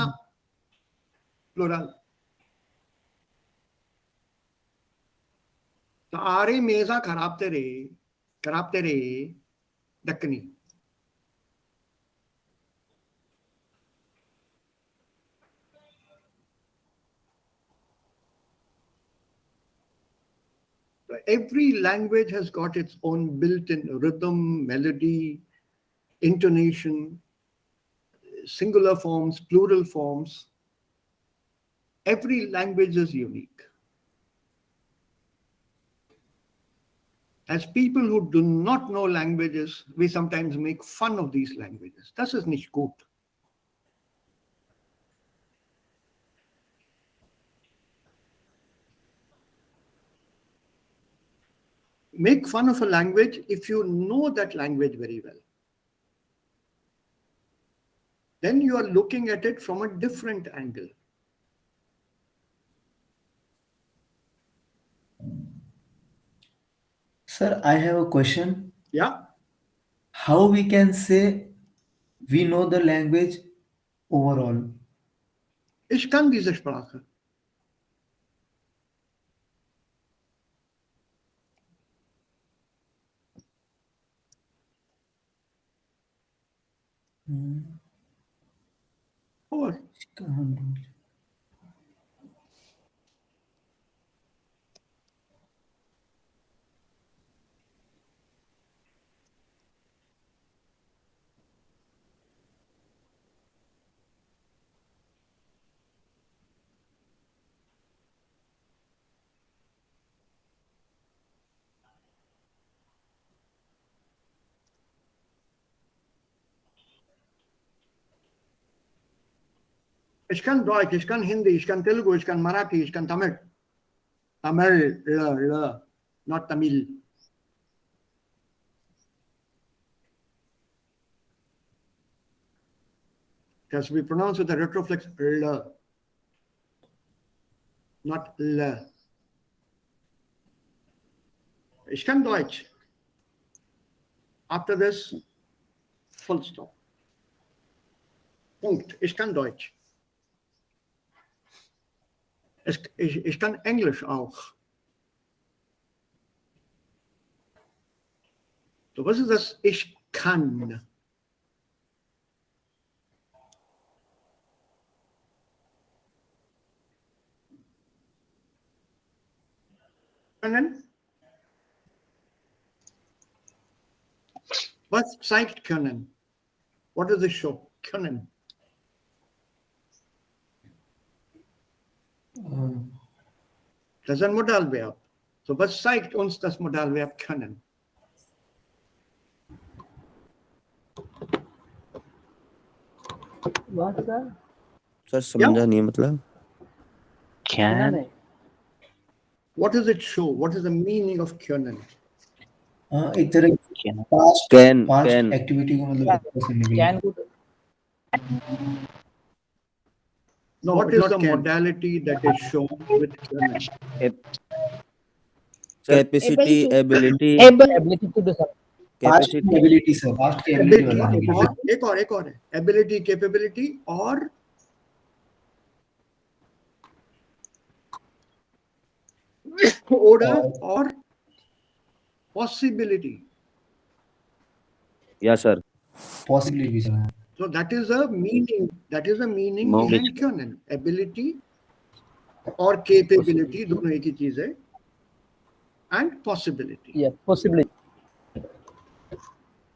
plural. Are meza karabte re, Dakkani. So every language has got its own built-in rhythm, melody, intonation, singular forms, plural forms. Every language is unique. As people who do not know languages, we sometimes make fun of these languages. Das ist nicht gut. Make fun of a language if you know that language very well. Then you are looking at it from a different angle. Sir, I have a question. Yeah? How we can say we know the language overall? Ich kann diese Sprache. Or ich kann Deutsch, ich kann Hindi, ich kann Telugu, ich kann Marathi, ich kann Tamil. Tamil, not Tamil. Because we pronounce with a retroflex l, not l. Ich kann Deutsch. After this, full stop. Punkt. Ich kann Deutsch. Ich kann Englisch auch. So, was ist das Ich kann? Können? Was zeigt können? What does it show? Können. Das ist ein Modalverb. So, was zeigt uns das Modalverb können? What, sir? Sir समझा नहीं मतलब Can What does it show? What is the meaning of können? एक तरह can past activity को मतलब करने के लिए. Can good. No, what is the modality that is shown with können? Capacity ability Ability to do something. Past capacity ability sir. Past की ability बताने के लिए. और एक और है ability, capability और order or possibility. या सर Possibly भी sir. So that is a meaning. That is a meaning No, behind which- können. Ability or capability, दोनों एक ही चीज है. And possibility. Yeah, possibly.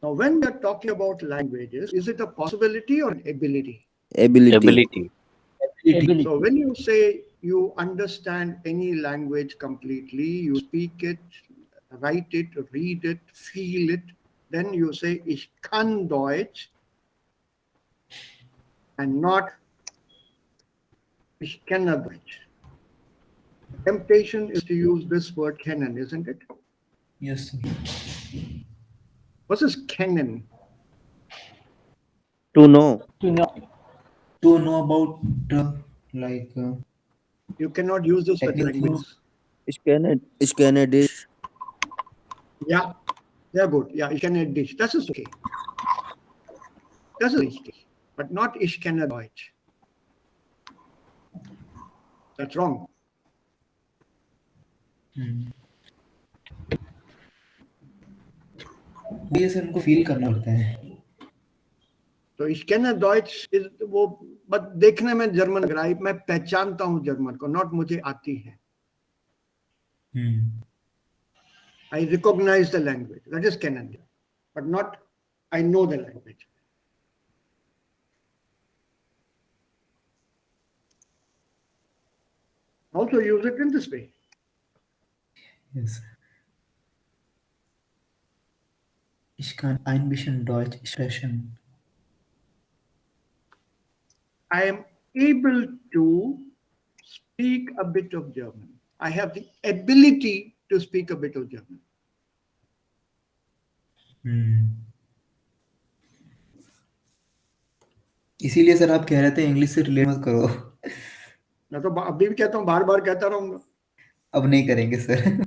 Now, when we are talking about languages, is it a possibility or an ability? Ability ability. Ability. So when you say you understand any language completely, you speak it, write it, read it, feel it, then you say ich kann Deutsch and not ich kenne Deutsch. Temptation is to use this word kennen, isn't it? Yes sir. What is kennen? To know To know. To know about like You cannot use this with Technical- language. स्कैनेडिश Yeah, they're good. Yeah, ich kenne dich. Das ist okay. Das ist richtig. But not ich kenne Deutsch. That's wrong. ये से उनको feel करना पड़ता है। तो ich kenne Deutsch वो बस देखने में जर्मन लग रहा है, मैं पहचानता हूँ जर्मन को, नॉट मुझे आती है। I recognize the language, that is Canadian, but not I know the language. Also use it in this way. Yes. Ich kann ein bisschen Deutsch sprechen. I am able to speak a bit of German. I have the ability to speak a bit of German. इसीलिए sir आप कह रहे थे English से relate मत करो। मैं तो अभी भी कहता हूँ, बार बार कहता रहूंगा। अब नहीं करेंगे सर।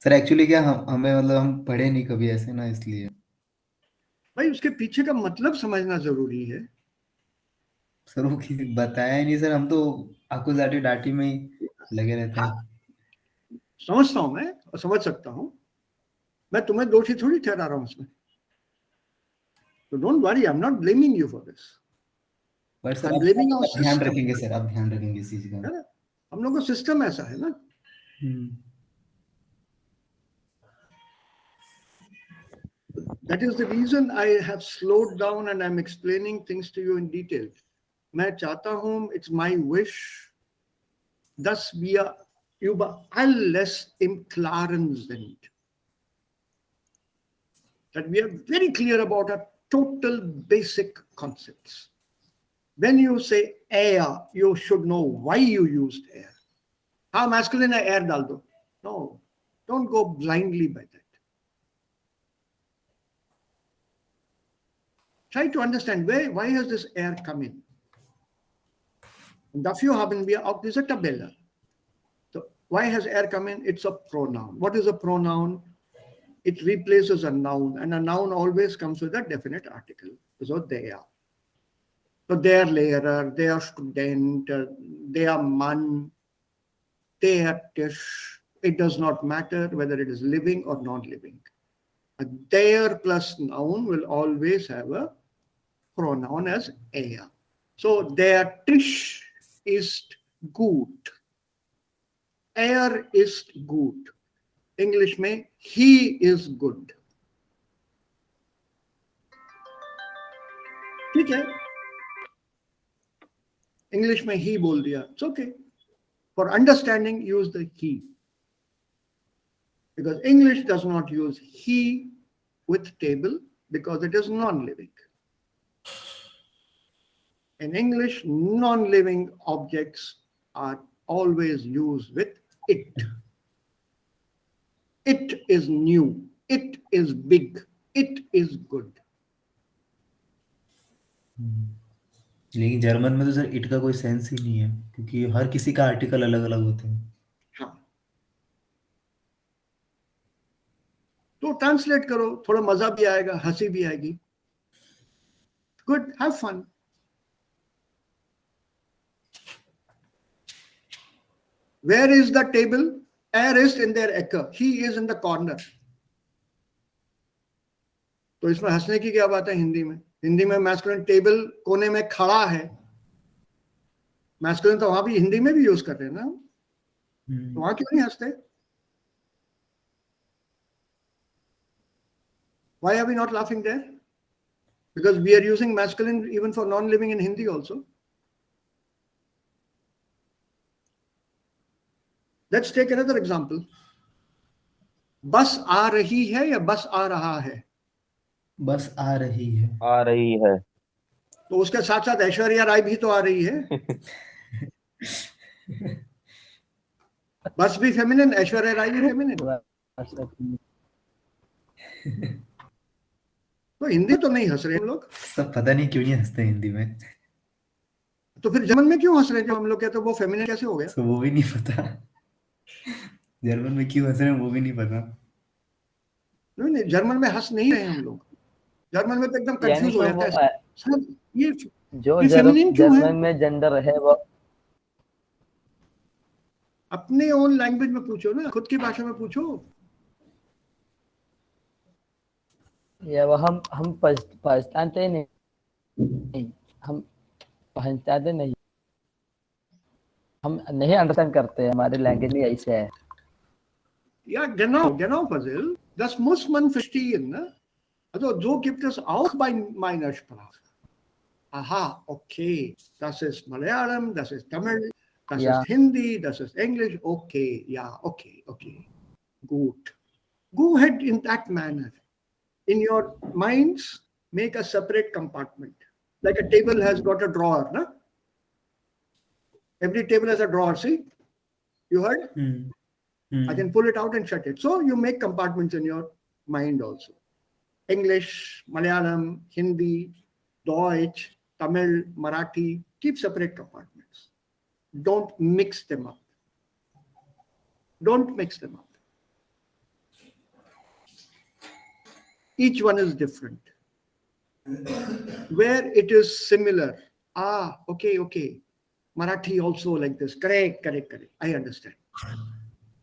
सर एक्चुअली क्या हमें मतलब हम पढ़े नहीं कभी ऐसे ना, इसलिए। भाई उसके पीछे का मतलब समझना जरूरी है। सर वो किसी बताया ही नहीं सर, हम तो आकुजाटी डाटी में ही लगे रहते हैं। समझता हूं मैं और समझ सकता हूं, मैं तुम्हें दोषी थोड़ी ठहरा रहा हूं इसमें। तो don't worry, I am not blaming you for this, but sir I am blaming our आप ध्यान सिस्टम। रखेंगे सर, आप ध्यान रखेंगे इस चीज का। हम लोग का सिस्टम ऐसा है ना। That is the reason I have slowed down and I'm explaining things to you in detail. मैं चाहता हूं, it's my wish, dass wir über alles im Klaren sind. That we are very clear about our total basic concepts. When you say air, you should know why you used air. हाँ masculine है, air डाल दो. No, don't go blindly by that. Try to understand why has this air come in. Und dafür haben wir auch diese Tabelle. So why has air come in? It's a pronoun. What is a pronoun? It replaces a noun, and a noun always comes with a definite article. So they are. So they are lehrer, they are student, they are man, they are tisch. It does not matter whether it is living or non-living. A there plus noun will always have a pronoun as er. So der Tisch ist gut. Er ist gut. English में he is good. ठीक है, English में he बोल दिया, it's okay. For understanding, use the he. Because English does not use he with table because it is non-living. In English, non-living objects are always used with it. It is new. It is big. It is good. लेकिन German में तो sir it का कोई sense ही नहीं है, क्योंकि हर किसी का आर्टिकल अलग अलग होते हैं। हाँ, तो ट्रांसलेट करो, थोड़ा मजा भी आएगा, हंसी भी आएगी। Good, have fun. Where is the table? Er ist in der Ecke. He is in the corner. तो इसमें हंसने की क्या बात है? हिंदी में मैस्कुलिन टेबल कोने में खड़ा है। मैस्कुलिन तो वहां भी हिंदी में भी यूज कर रहे हैं ना, तो वहां क्यों नहीं हंसते? Why are we not laughing there? Because we are using masculine even for non-living in Hindi also. Let's take another example. बस आ रही है या बस आ रहा है? बस आ रही है। आ रही है। तो उसके साथ साथ ऐश्वर्या राय भी तो आ रही है। बस भी फेमिनिन, ऐश्वर्या राय भी फेमिनिन। तो हिंदी तो नहीं हंस रहे हम लोग। सब पता नहीं क्यों नहीं हंसते हिंदी में। तो फिर जर्मन में क्यों हंस रहे हैं? जब हम लोग कहते हैं वो फेमिनिन कैसे हो गया? तो वो भी नहीं पता, जर्मन में क्यों हंस रहे हैं वो भी नहीं पता। नहीं, जर्मन में हंस नहीं रहे हम लोग। जर्मन में तो एकदम कंफ्यूज हो जाता है सर, ये जो फेमिनिन क्यों है? जर्मन में जेंडर है वो अपने ओन लैंग्वेज में पूछो ना, खुद की भाषा में पूछो। ये वो हम पहचानते नहीं, हम पहचानते नहीं, हम नहीं अंडरस्टैंड करते, हमारी लैंग्वेज में ऐसे है. Ja, genau, Basil. Das muss man verstehen. Ne? Also so gibt es auch bei meiner Sprache. Aha, okay, das ist Malayalam, das ist Tamil, das Ja. ist Hindi, das ist Englisch. Okay, ja, okay. Gut. Go ahead in that manner. In your minds, make a separate compartment. Like a table has got a drawer. No? Every table has a drawer, see? You heard? I can pull it out and shut it. So you make compartments in your mind also. English, Malayalam, Hindi, Deutsch, Tamil, Marathi, keep separate compartments. Don't mix them up. Don't mix them up. Each one is different. Where it is similar, okay. Marathi also like this. Correct. I understand.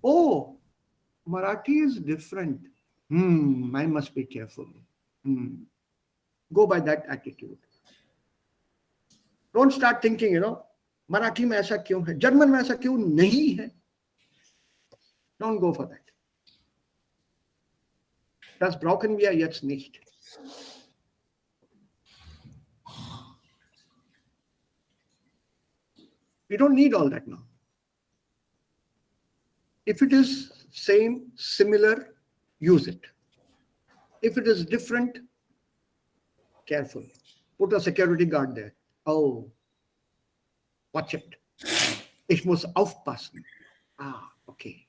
Oh, Marathi is different. I must be careful. Go by that attitude. Don't start thinking, Marathi में ऐसा क्यों है, German में ऐसा क्यों नहीं है. Don't go for that. Das brauchen wir jetzt nicht. We don't need all that now. If it is same, similar, use it. If it is different, careful. Put a security guard there. Oh, watch it. Ich muss aufpassen. Okay.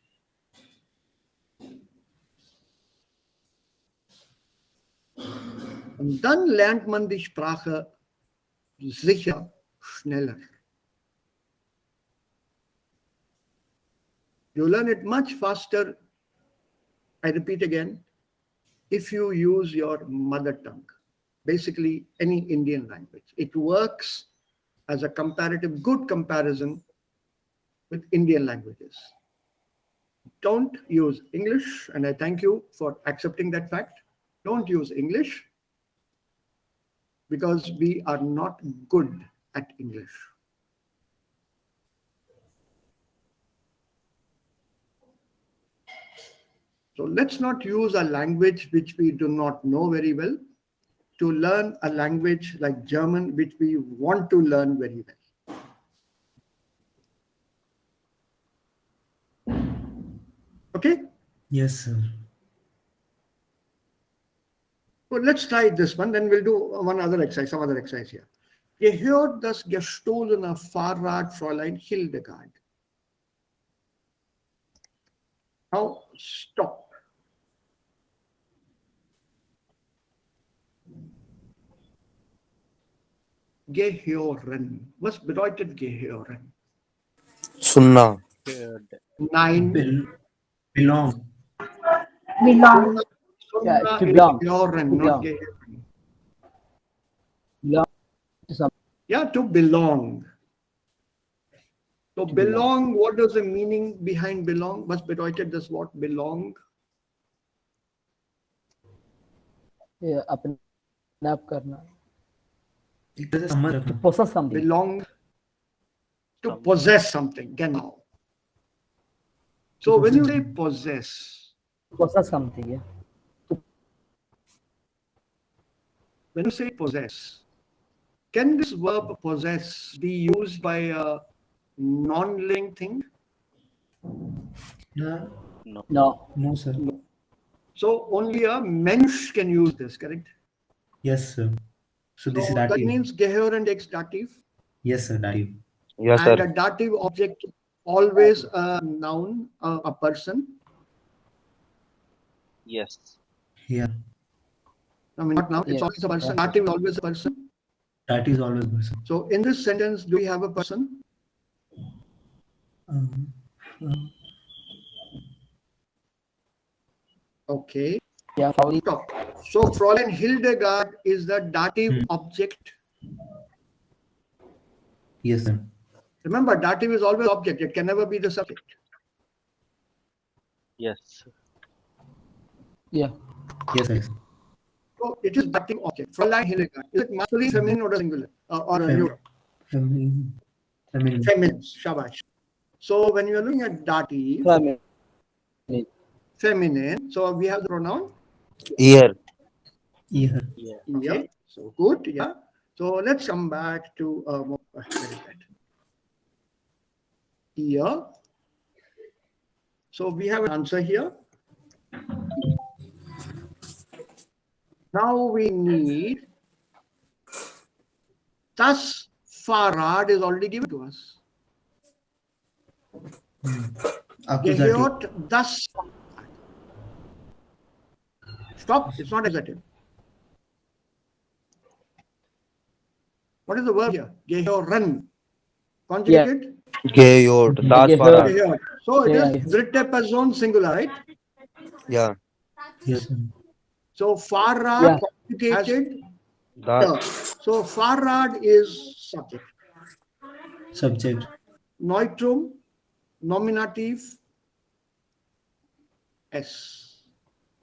Und dann lernt man die Sprache sicher schneller. You learn it much faster, I repeat again, if you use your mother tongue, basically any Indian language. It works as a comparative, good comparison with Indian languages. Don't use English, and I thank you for accepting that fact. Don't use English because we are not good at English. So let's not use a language which we do not know very well to learn a language like German, which we want to learn very well. Okay? Yes, sir. Well, let's try this one, then we'll do one other exercise, some other exercise here. Gehört das gestohlene Fahrrad Fräulein Hildegard? Now stop. Gehören. Was bedeutet gehören? सुनना. Nein. Belong. Belong. Yeah, Sunna to is belong. gehören, To not belong. gehören. Belong to some. Yeah, to belong. So belong, what is the meaning behind belong? Was bedeutet das Wort belong? Yeah, अपने आप करना. एक तरह से समझ To रखना. possess something. Belong, to possess something. Genau. So when you say possess, Possess something. Yeah. when you say possess, can this verb possess be used by a non-living thing? No, No. sir. So only a Mensch can use this, correct? Yes, sir. So this is That dative. means gehören ex dative. Yes, sir. Dative. Yes, And sir. a dative object always a noun, a person. Yes. Yeah. I mean, not now, it's Yes. always a person. Yeah. Dative is always a person. Dative is always person. So in this sentence, do we have a person? Okay. Yeah. Stop. So Fräulein Hildegard is the dative object. Yes, sir. Remember, dative is always object. It can never be the subject. Yes. Yeah. Yes, sir. So So it is dative object. Fräulein Hildegard. Is it masculine, feminine, or singular? Or a neutral? Feminine. Feminine. Feminine. Shabash. So when you are looking at dative, feminine. So we have the pronoun Ear. Ear. Yeah. ear. So good. Yeah. So let's come back to where is that? Ear. So we have an answer here. Now we need thus Farad is already given to us. Accusative. Gehört thus. Stop. It's not adjective. What is the verb here? Gehören. Conjugated? Gehört. Das war. Gehört. So it is dritte Person singular, right? Yeah. Yes, sir. So Farad conjugated. Das. So Farad is subject. Subject. Neutrum, nominative, S.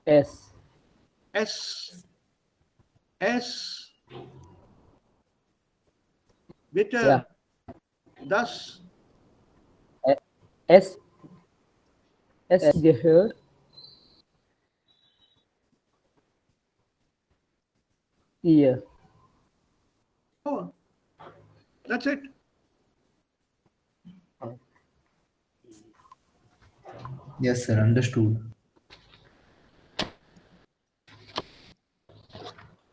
S. S. S. Bitte. Yeah. Das. S. S gehört. Ear. Oh, that's it. Yes, sir. Understood.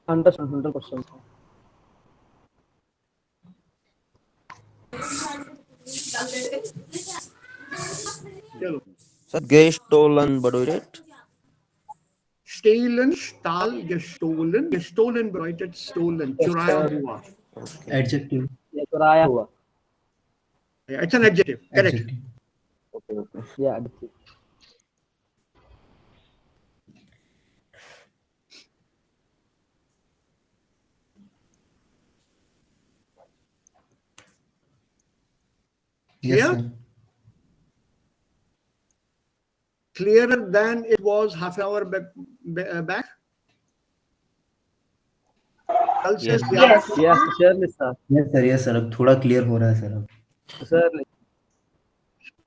Understand 100%. Chalo. Sir, gestohlen bedeutet? Stehlen, Stahl, gestohlen. Gestohlen bedeutet stolen. Churaya hua. Adjective. Yeah, चुराया हुआ. Yeah, it's an adjective. Correct. Adjective. Okay. Yeah. Yes, Clear? sir. Clearer than it was half an hour back? Yes. Yes. Yes, surely, sir. Yes, sir. Yes, sir. अब थोड़ा clear हो रहा है, sir. अब. Surely.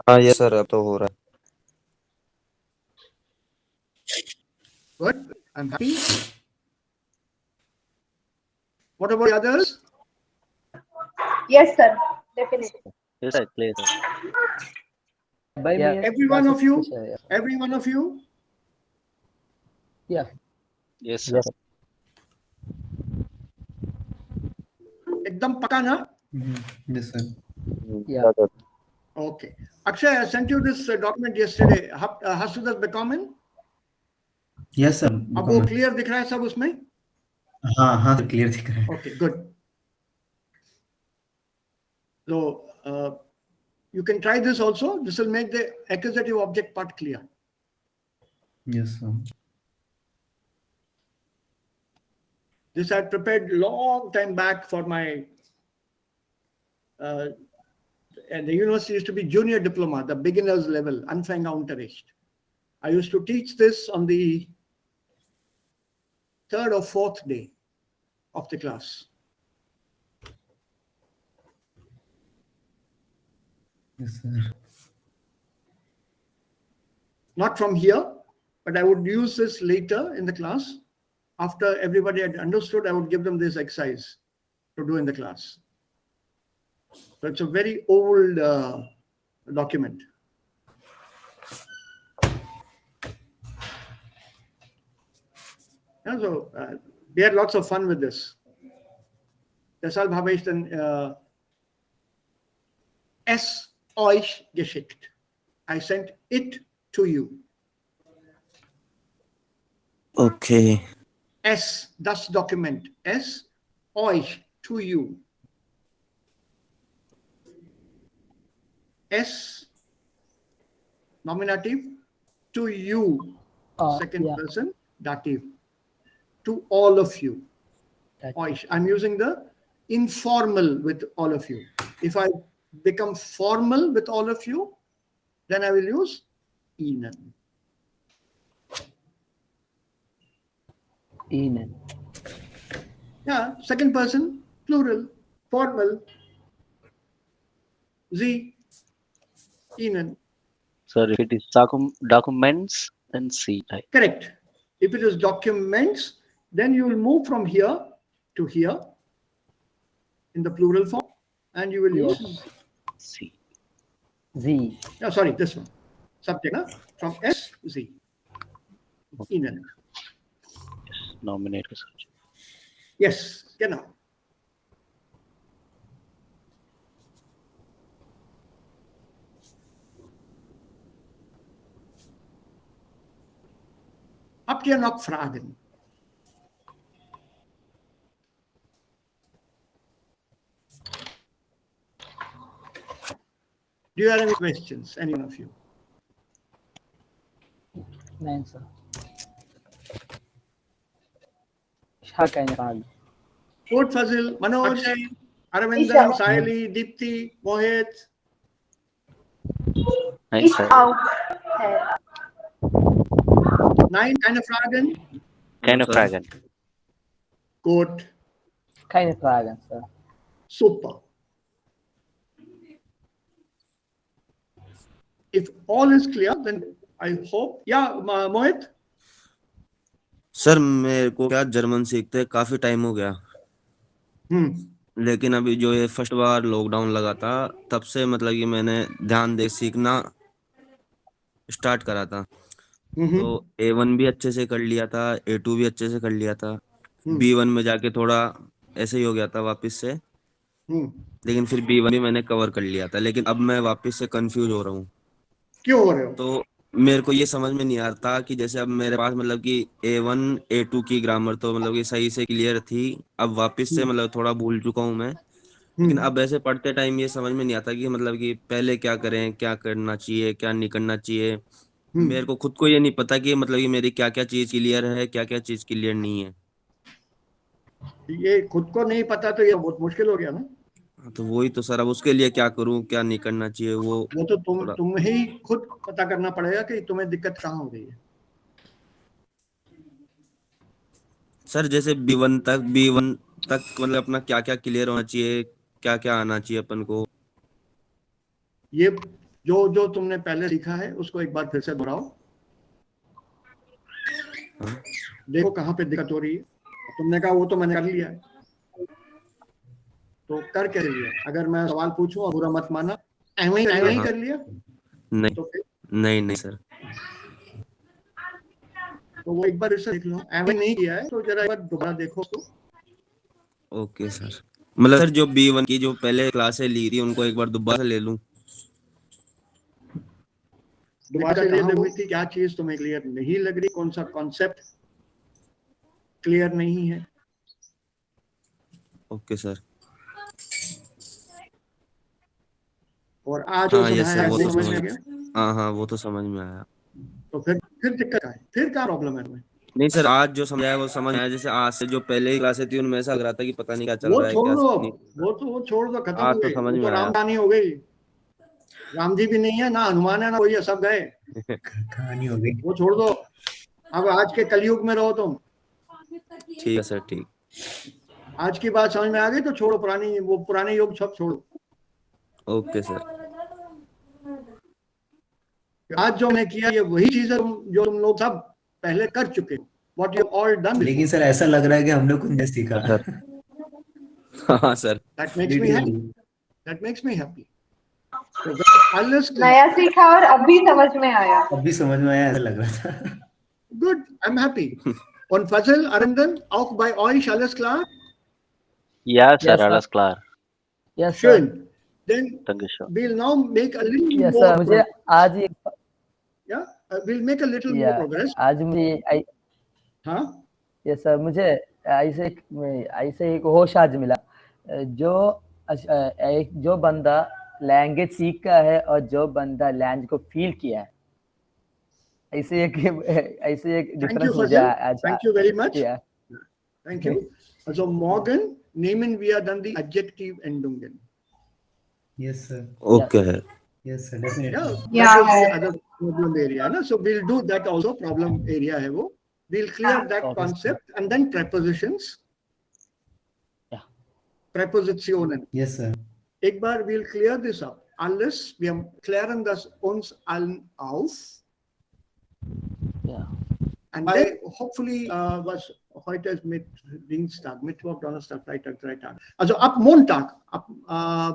हाँ yes sir, अब तो हो रहा है. Good. I'm happy. What about the others? Yes, sir. Definitely. Yes, sir. Clear. By Yeah. me, Every one that's of you? suspicious, yeah. Every one of you? Yeah. Yes, sir. Ekdam paka na? Yes, sir. Yeah. Okay. Akshay, I sent you this document yesterday. Has to that bekommen? Yes, sir. अब वो clear दिख रहा है सब उसमें? हाँ हाँ clear दिख रहा है. Okay, good. So you can try this also. This will make the accusative object part clear. Yes, sir. This I had prepared long time back for my and the university used to be junior diploma, the beginners level, Anfängerunterricht. I used to teach this on the third or fourth day of the class. Yes, sir. Not from here, but I would use this later in the class. After everybody had understood, I would give them this exercise to do in the class. So it's a very old document. Yeah, so we had lots of fun with this. Deshalb habe ich dann es euch geschickt. I sent it to you. Okay. Es, das Dokument. Es, euch, to you. Es, nominative, to you. Second Yeah. person, dative. To all of you. Dative. Euch. I'm using the informal with all of you. If I become formal with all of you, then I will use Ihnen. ihnen. Yeah, second person, plural, formal. Sie, ihnen. Sir, if it is documents, then C. Right? Correct. If it is documents, then you will move from here to here in the plural form, and you will Yes. use, C. Sie. no, sorry, this one. Subject, huh? From S, Z. Ihnen. Yes. Nominator subject. Yes, genau. Habt ihr noch Fragen? Do you have any questions, any one of you? Nein, Sir. Ich habe keine Frage. Gut, Fazil, Manoj, Aravindan, Saili, Deepti, Mohit. Nice, Ist sir. auch. है. Nein, keine Fragen? Keine Sir. Fragen. Gut, Keine Fragen, Sir. super. If all is clear, then I hope. Yeah, Mohit? Sir मेरे को क्या German सीखते काफी time हो गया, Hmm. लेकिन अभी जो ये फर्स्ट बार लॉकडाउन लगा था तब से मतलब कि मैंने ध्यान दे सीखना स्टार्ट करा था। Mm-hmm. तो A1 भी अच्छे से कर लिया था, A2 भी अच्छे से कर लिया था, Hmm. B1 में जाके थोड़ा ऐसे ही हो गया था वापस से, Hmm. लेकिन फिर B1 भी मैंने कवर कर लिया था, लेकिन अब मैं वापस से कंफ्यूज हो रहा हूँ। क्यों हो रहे हो? तो मेरे को ये समझ में नहीं आ रहा था कि जैसे अब मेरे पास मतलब कि A1 A2 की ग्रामर तो मतलब कि सही से क्लियर थी, अब वापस से मतलब थोड़ा भूल चुका हूँ मैं, लेकिन Hmm. अब ऐसे पढ़ते टाइम ये समझ में नहीं आता कि मतलब कि पहले क्या करें, क्या करना चाहिए, क्या नहीं करना चाहिए। Hmm. मेरे को खुद को ये नहीं पता कि मतलब कि मेरी क्या क्या चीज क्लियर है, क्या क्या चीज क्लियर नहीं है। ये खुद को नहीं पता तो ये बहुत मुश्किल हो गया ना। तो वही तो सर, अब उसके लिए क्या करूं, क्या नहीं करना चाहिए, वो वो तो थोड़ा। तुम ही खुद पता करना पड़ेगा कि तुम्हें दिक्कत कहाँ हो रही है। सर जैसे B1 तक मतलब अपना क्या क्या क्लियर होना चाहिए, क्या क्या आना चाहिए अपन को। ये जो जो तुमने पहले सीखा है उसको एक बार फिर से दोहराओ, देखो कहाँ पे दिक्कत हो रही है। तुमने कहा वो तो मैंने कर लिया है, तो कर कैसे लिया? अगर मैं सवाल पूछूं और बुरा मत माना, ऐਵੇਂ ही कर लिया नहीं तो फिर नहीं नहीं सर। तो वो एक बार फिर से देख लो, ऐਵੇਂ नहीं किया है तो जरा एक बार दोबारा देखो उसको। ओके सर, मतलब सर जो B1 की जो पहले क्लासें ली थी उनको एक बार दोबारा ले लूं। दोबारा कहाँ हुई थी, क्या चीज तुम्हें क्लियर नहीं लग रही, कौन सा कॉन्सेप्ट क्लियर नहीं है? Okay sir. और आज जो हाँ यस समझाया सर, है वो वो तो समझ समझ, में आ गया? हाँ हाँ वो तो समझ में आया। तो फिर दिक्कत है, फिर क्या प्रॉब्लम है तुम्हें? नहीं सर, आज जो समझाया वो समझ में आया, जैसे आज से जो पहले की क्लासें थी उनमें ऐसा लग रहा था कि पता नहीं क्या चल वो रहा है, छोड़ क्या दो, नहीं। वो छोड़ दो, खत्म आज हो तो गई। समझ वो में तो आया। रामधानी हो गई, राम जी भी नहीं है, ना हनुमान है, ना कोई है, सब गए। कहानी हो गई। वो छोड़ दो, अब आज के कलयुग में रहो तुम। ठीक है सर, ठीक। आज की बात समझ में आ गई तो छोड़ो, वो पुराने युग सब छोड़ो। Okay sir. आज जो मैं किया ये वही चीज है जो तुम लोग सब पहले कर चुके हो, व्हाट यू ऑल डन। लेकिन सर ऐसा लग रहा है कि हम लोग कुछ नहीं सीखा। सर हाँ sir. That makes me happy, Literally. That makes me happy. तो alles klar. नया सीखा और अभी समझ में आया। अब भी समझ में आया, ऐसा लग रहा था। Good, I'm happy. Und Fazil, Arindan, auch bei euch alles klar? Ja, sir, Yes, sir. alles klar. Yes, sir. Schön. Then Danke schön. we'll now make a little Yes, more sir. मुझे आज एक yeah, we'll make a little more progress. आज मुझे हाँ, yes sir, मुझे ऐसे एक होश आज मिला, जो बंदा लैंग्वेज सीखा है और जो बंदा लैंग्वेज को फील किया है, ऐसे एक thank you, डिफरेंस मुझे Fazil. आज Thank you very much. किया। Thank you. Also, morgen nehmen wir dann die Adjektivendungen. Yes sir. Okay है। Yes sir, definitely. Yeah, Yeah, that is है। the other problem area, ना? So we'll do that also. Problem area है वो. We'll clear that Okay, sir. concept and then prepositions. Yeah. Prepositionen. Yes, sir. एक बार we'll clear this up. Alles, wir klären das uns allen auf. Yeah. And then hopefully was heute ist Dienstag, Mittwoch, Donnerstag, Freitag, 3 Tage. Also ab Montag,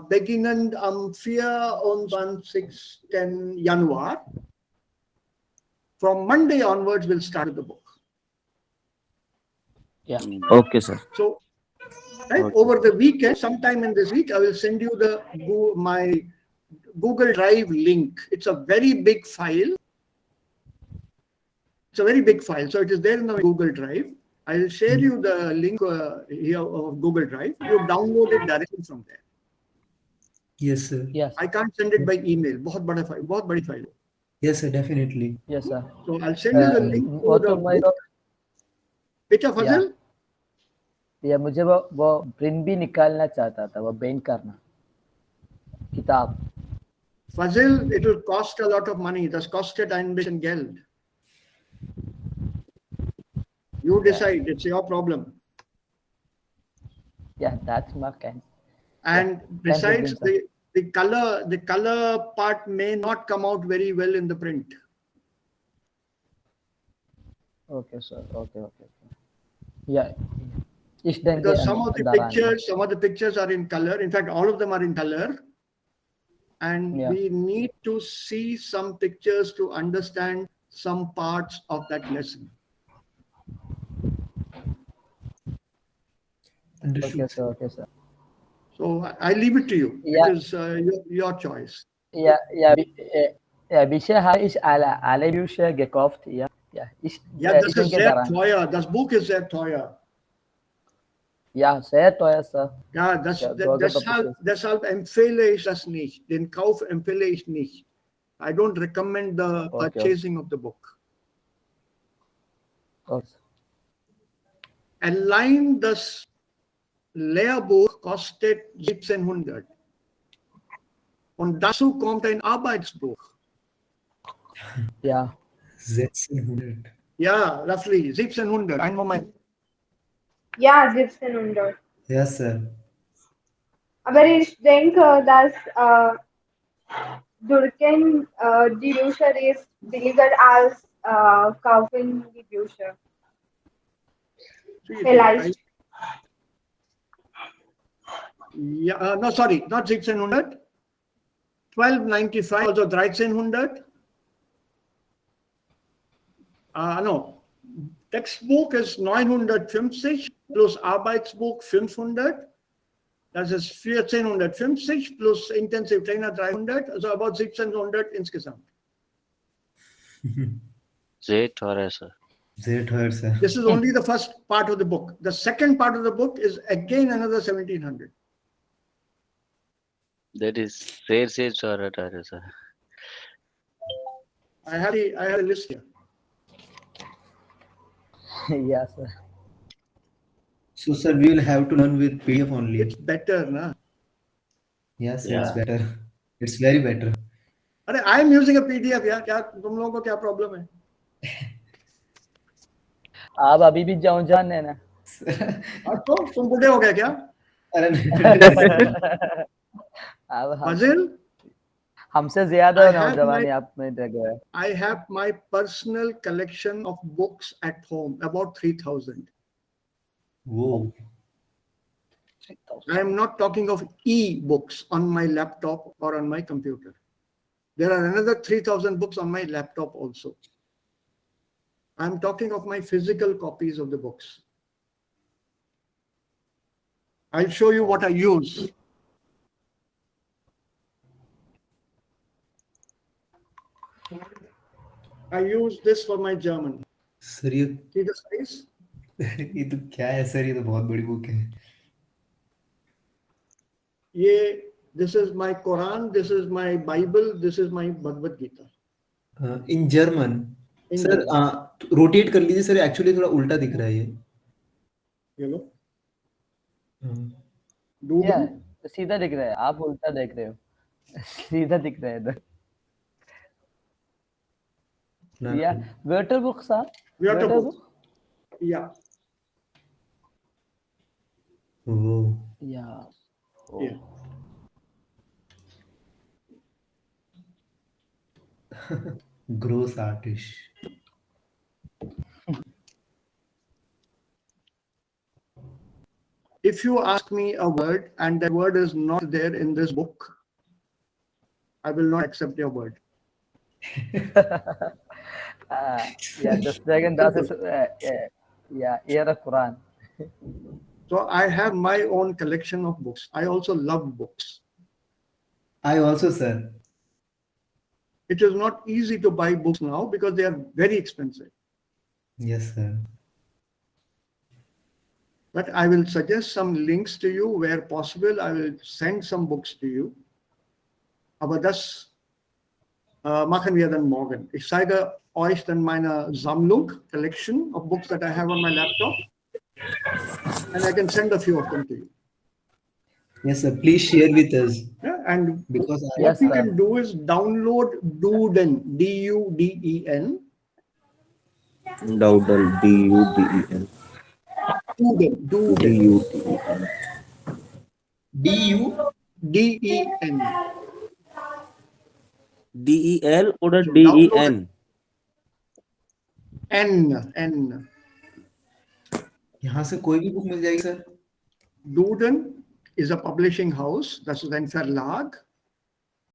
beginnend am 24. Januar. From Monday onwards, we'll start the book. Yeah. Okay, sir. So, right, Okay. over the weekend, sometime in this week, I will send you my Google Drive link. It's a very big file. It's a very big file. So it is there in the Google Drive. I'll share you the link here of Google Drive. You download it directly from there. Yes, sir. Yes. I can't send it by email. बहुत बड़ा file, बहुत बड़ी file. Yes, sir. Definitely. Yes, sir. So I'll send you the link to वो the तो मैं book. बेटा फजल, या मुझे वो प्रिंट भी निकालना चाहता था, वो बेंड करना किताब. Fazil, it will cost a lot of money. Das kostet ein bisschen Geld. You decide. It's your problem. Yeah, that's my kind. And besides, the color part may not come out very well in the print. Okay, sir. Okay. Yeah. Because some of the pictures are in color. In fact, all of them are in color. And we need to see some pictures to understand some parts of that lesson. Okay, sir. So I leave it to you. Yeah. It is your choice. Ja, bisher ich alle Bücher gekauft. Ja. Ja, das ist sehr teuer. Das Buch ist sehr teuer. Ja, sehr teuer, Sir. Ja, deshalb empfehle ich das nicht. Den Kauf empfehle ich nicht. I don't recommend the purchasing of the book. Okay. Allein das Lehrbuch kostet 1700. Und dazu kommt ein Arbeitsbuch. Ja. 1600. Ja, roughly 1700. Einen Moment. Ja, 1700. Yes, sir. Aber ich denke, dass Durken die Bücher ist billiger als kaufen die Bücher. Vielleicht. Yeah, no, sorry, not 1600. 1295, also 1300. No, Textbuch ist 950 plus Arbeitsbuch 500. Das ist 1450 plus Intensive Trainer 300, also about 1600 insgesamt. Sehr teuer, sir. Sehr teuer, sir. This is only the first part of the book. The second part of the book is again another 1700. That is sehr teuer, sir. I have a list here. Yes, sir. So, sir, we will have to learn with PDF only. It's better, na? Yes, Yeah. it's better. It's very better. अरे I am using a PDF यार, क्या तुम लोगों को क्या problem है? आप अभी भी जान है ना? तो तुम बूढ़े हो गए क्या? अरे नहीं। Fazil, हमसे ज्यादा नौजवानी आप में लगे. I have my personal collection of books at home, about 3000. Whoa. I am not talking of e-books on my laptop or on my computer. There are another 3000 books on my laptop also. I am talking of my physical copies of the books. I'll show you what I use. I use this for my German. Sir ये See the size? ये तो क्या है sir, ये तो बहुत बड़ी book है. This is my Quran, this is my Bible, this is my Bhagavad Gita. In German. Sir rotate कर लीजिए सर, एक्चुअली थोड़ा उल्टा दिख रहा है ये. You know? Yeah, सीधा दिख रहा है, आप उल्टा देख रहे हो. सीधा दिख रहा है इधर. Yeah, Wörterbuch, sir. Wörterbuch. Yeah, Oh, Yeah. yeah. gross artist. If you ask me a word and that word is not there in this book, I will not accept your word. Yeah, the second das ist, yeah, eher Quran. So I have my own collection of books. I also love books. I also, sir. It is not easy to buy books now because they are very expensive. Yes, sir. But I will suggest some links to you where possible. I will send some books to you. Aber das machen wir dann morgen. Ich zeige euch dann meine Sammlung, collection of books that I have on my laptop. And I can send a few of them to you. Yes, sir. Please share with us Yeah, and because what Yes, we sir. can do is download Duden, D-U-D-E-N. Dowdle, D-U-D-E-L. Duden, Duden, D-U-D-E-L. DU. D-E-N. D-E-L oder So download D-E-N? N. यहाँ से कोई भी book मिल जाएगी sir? Duden is a publishing house. Das ist ein Verlag.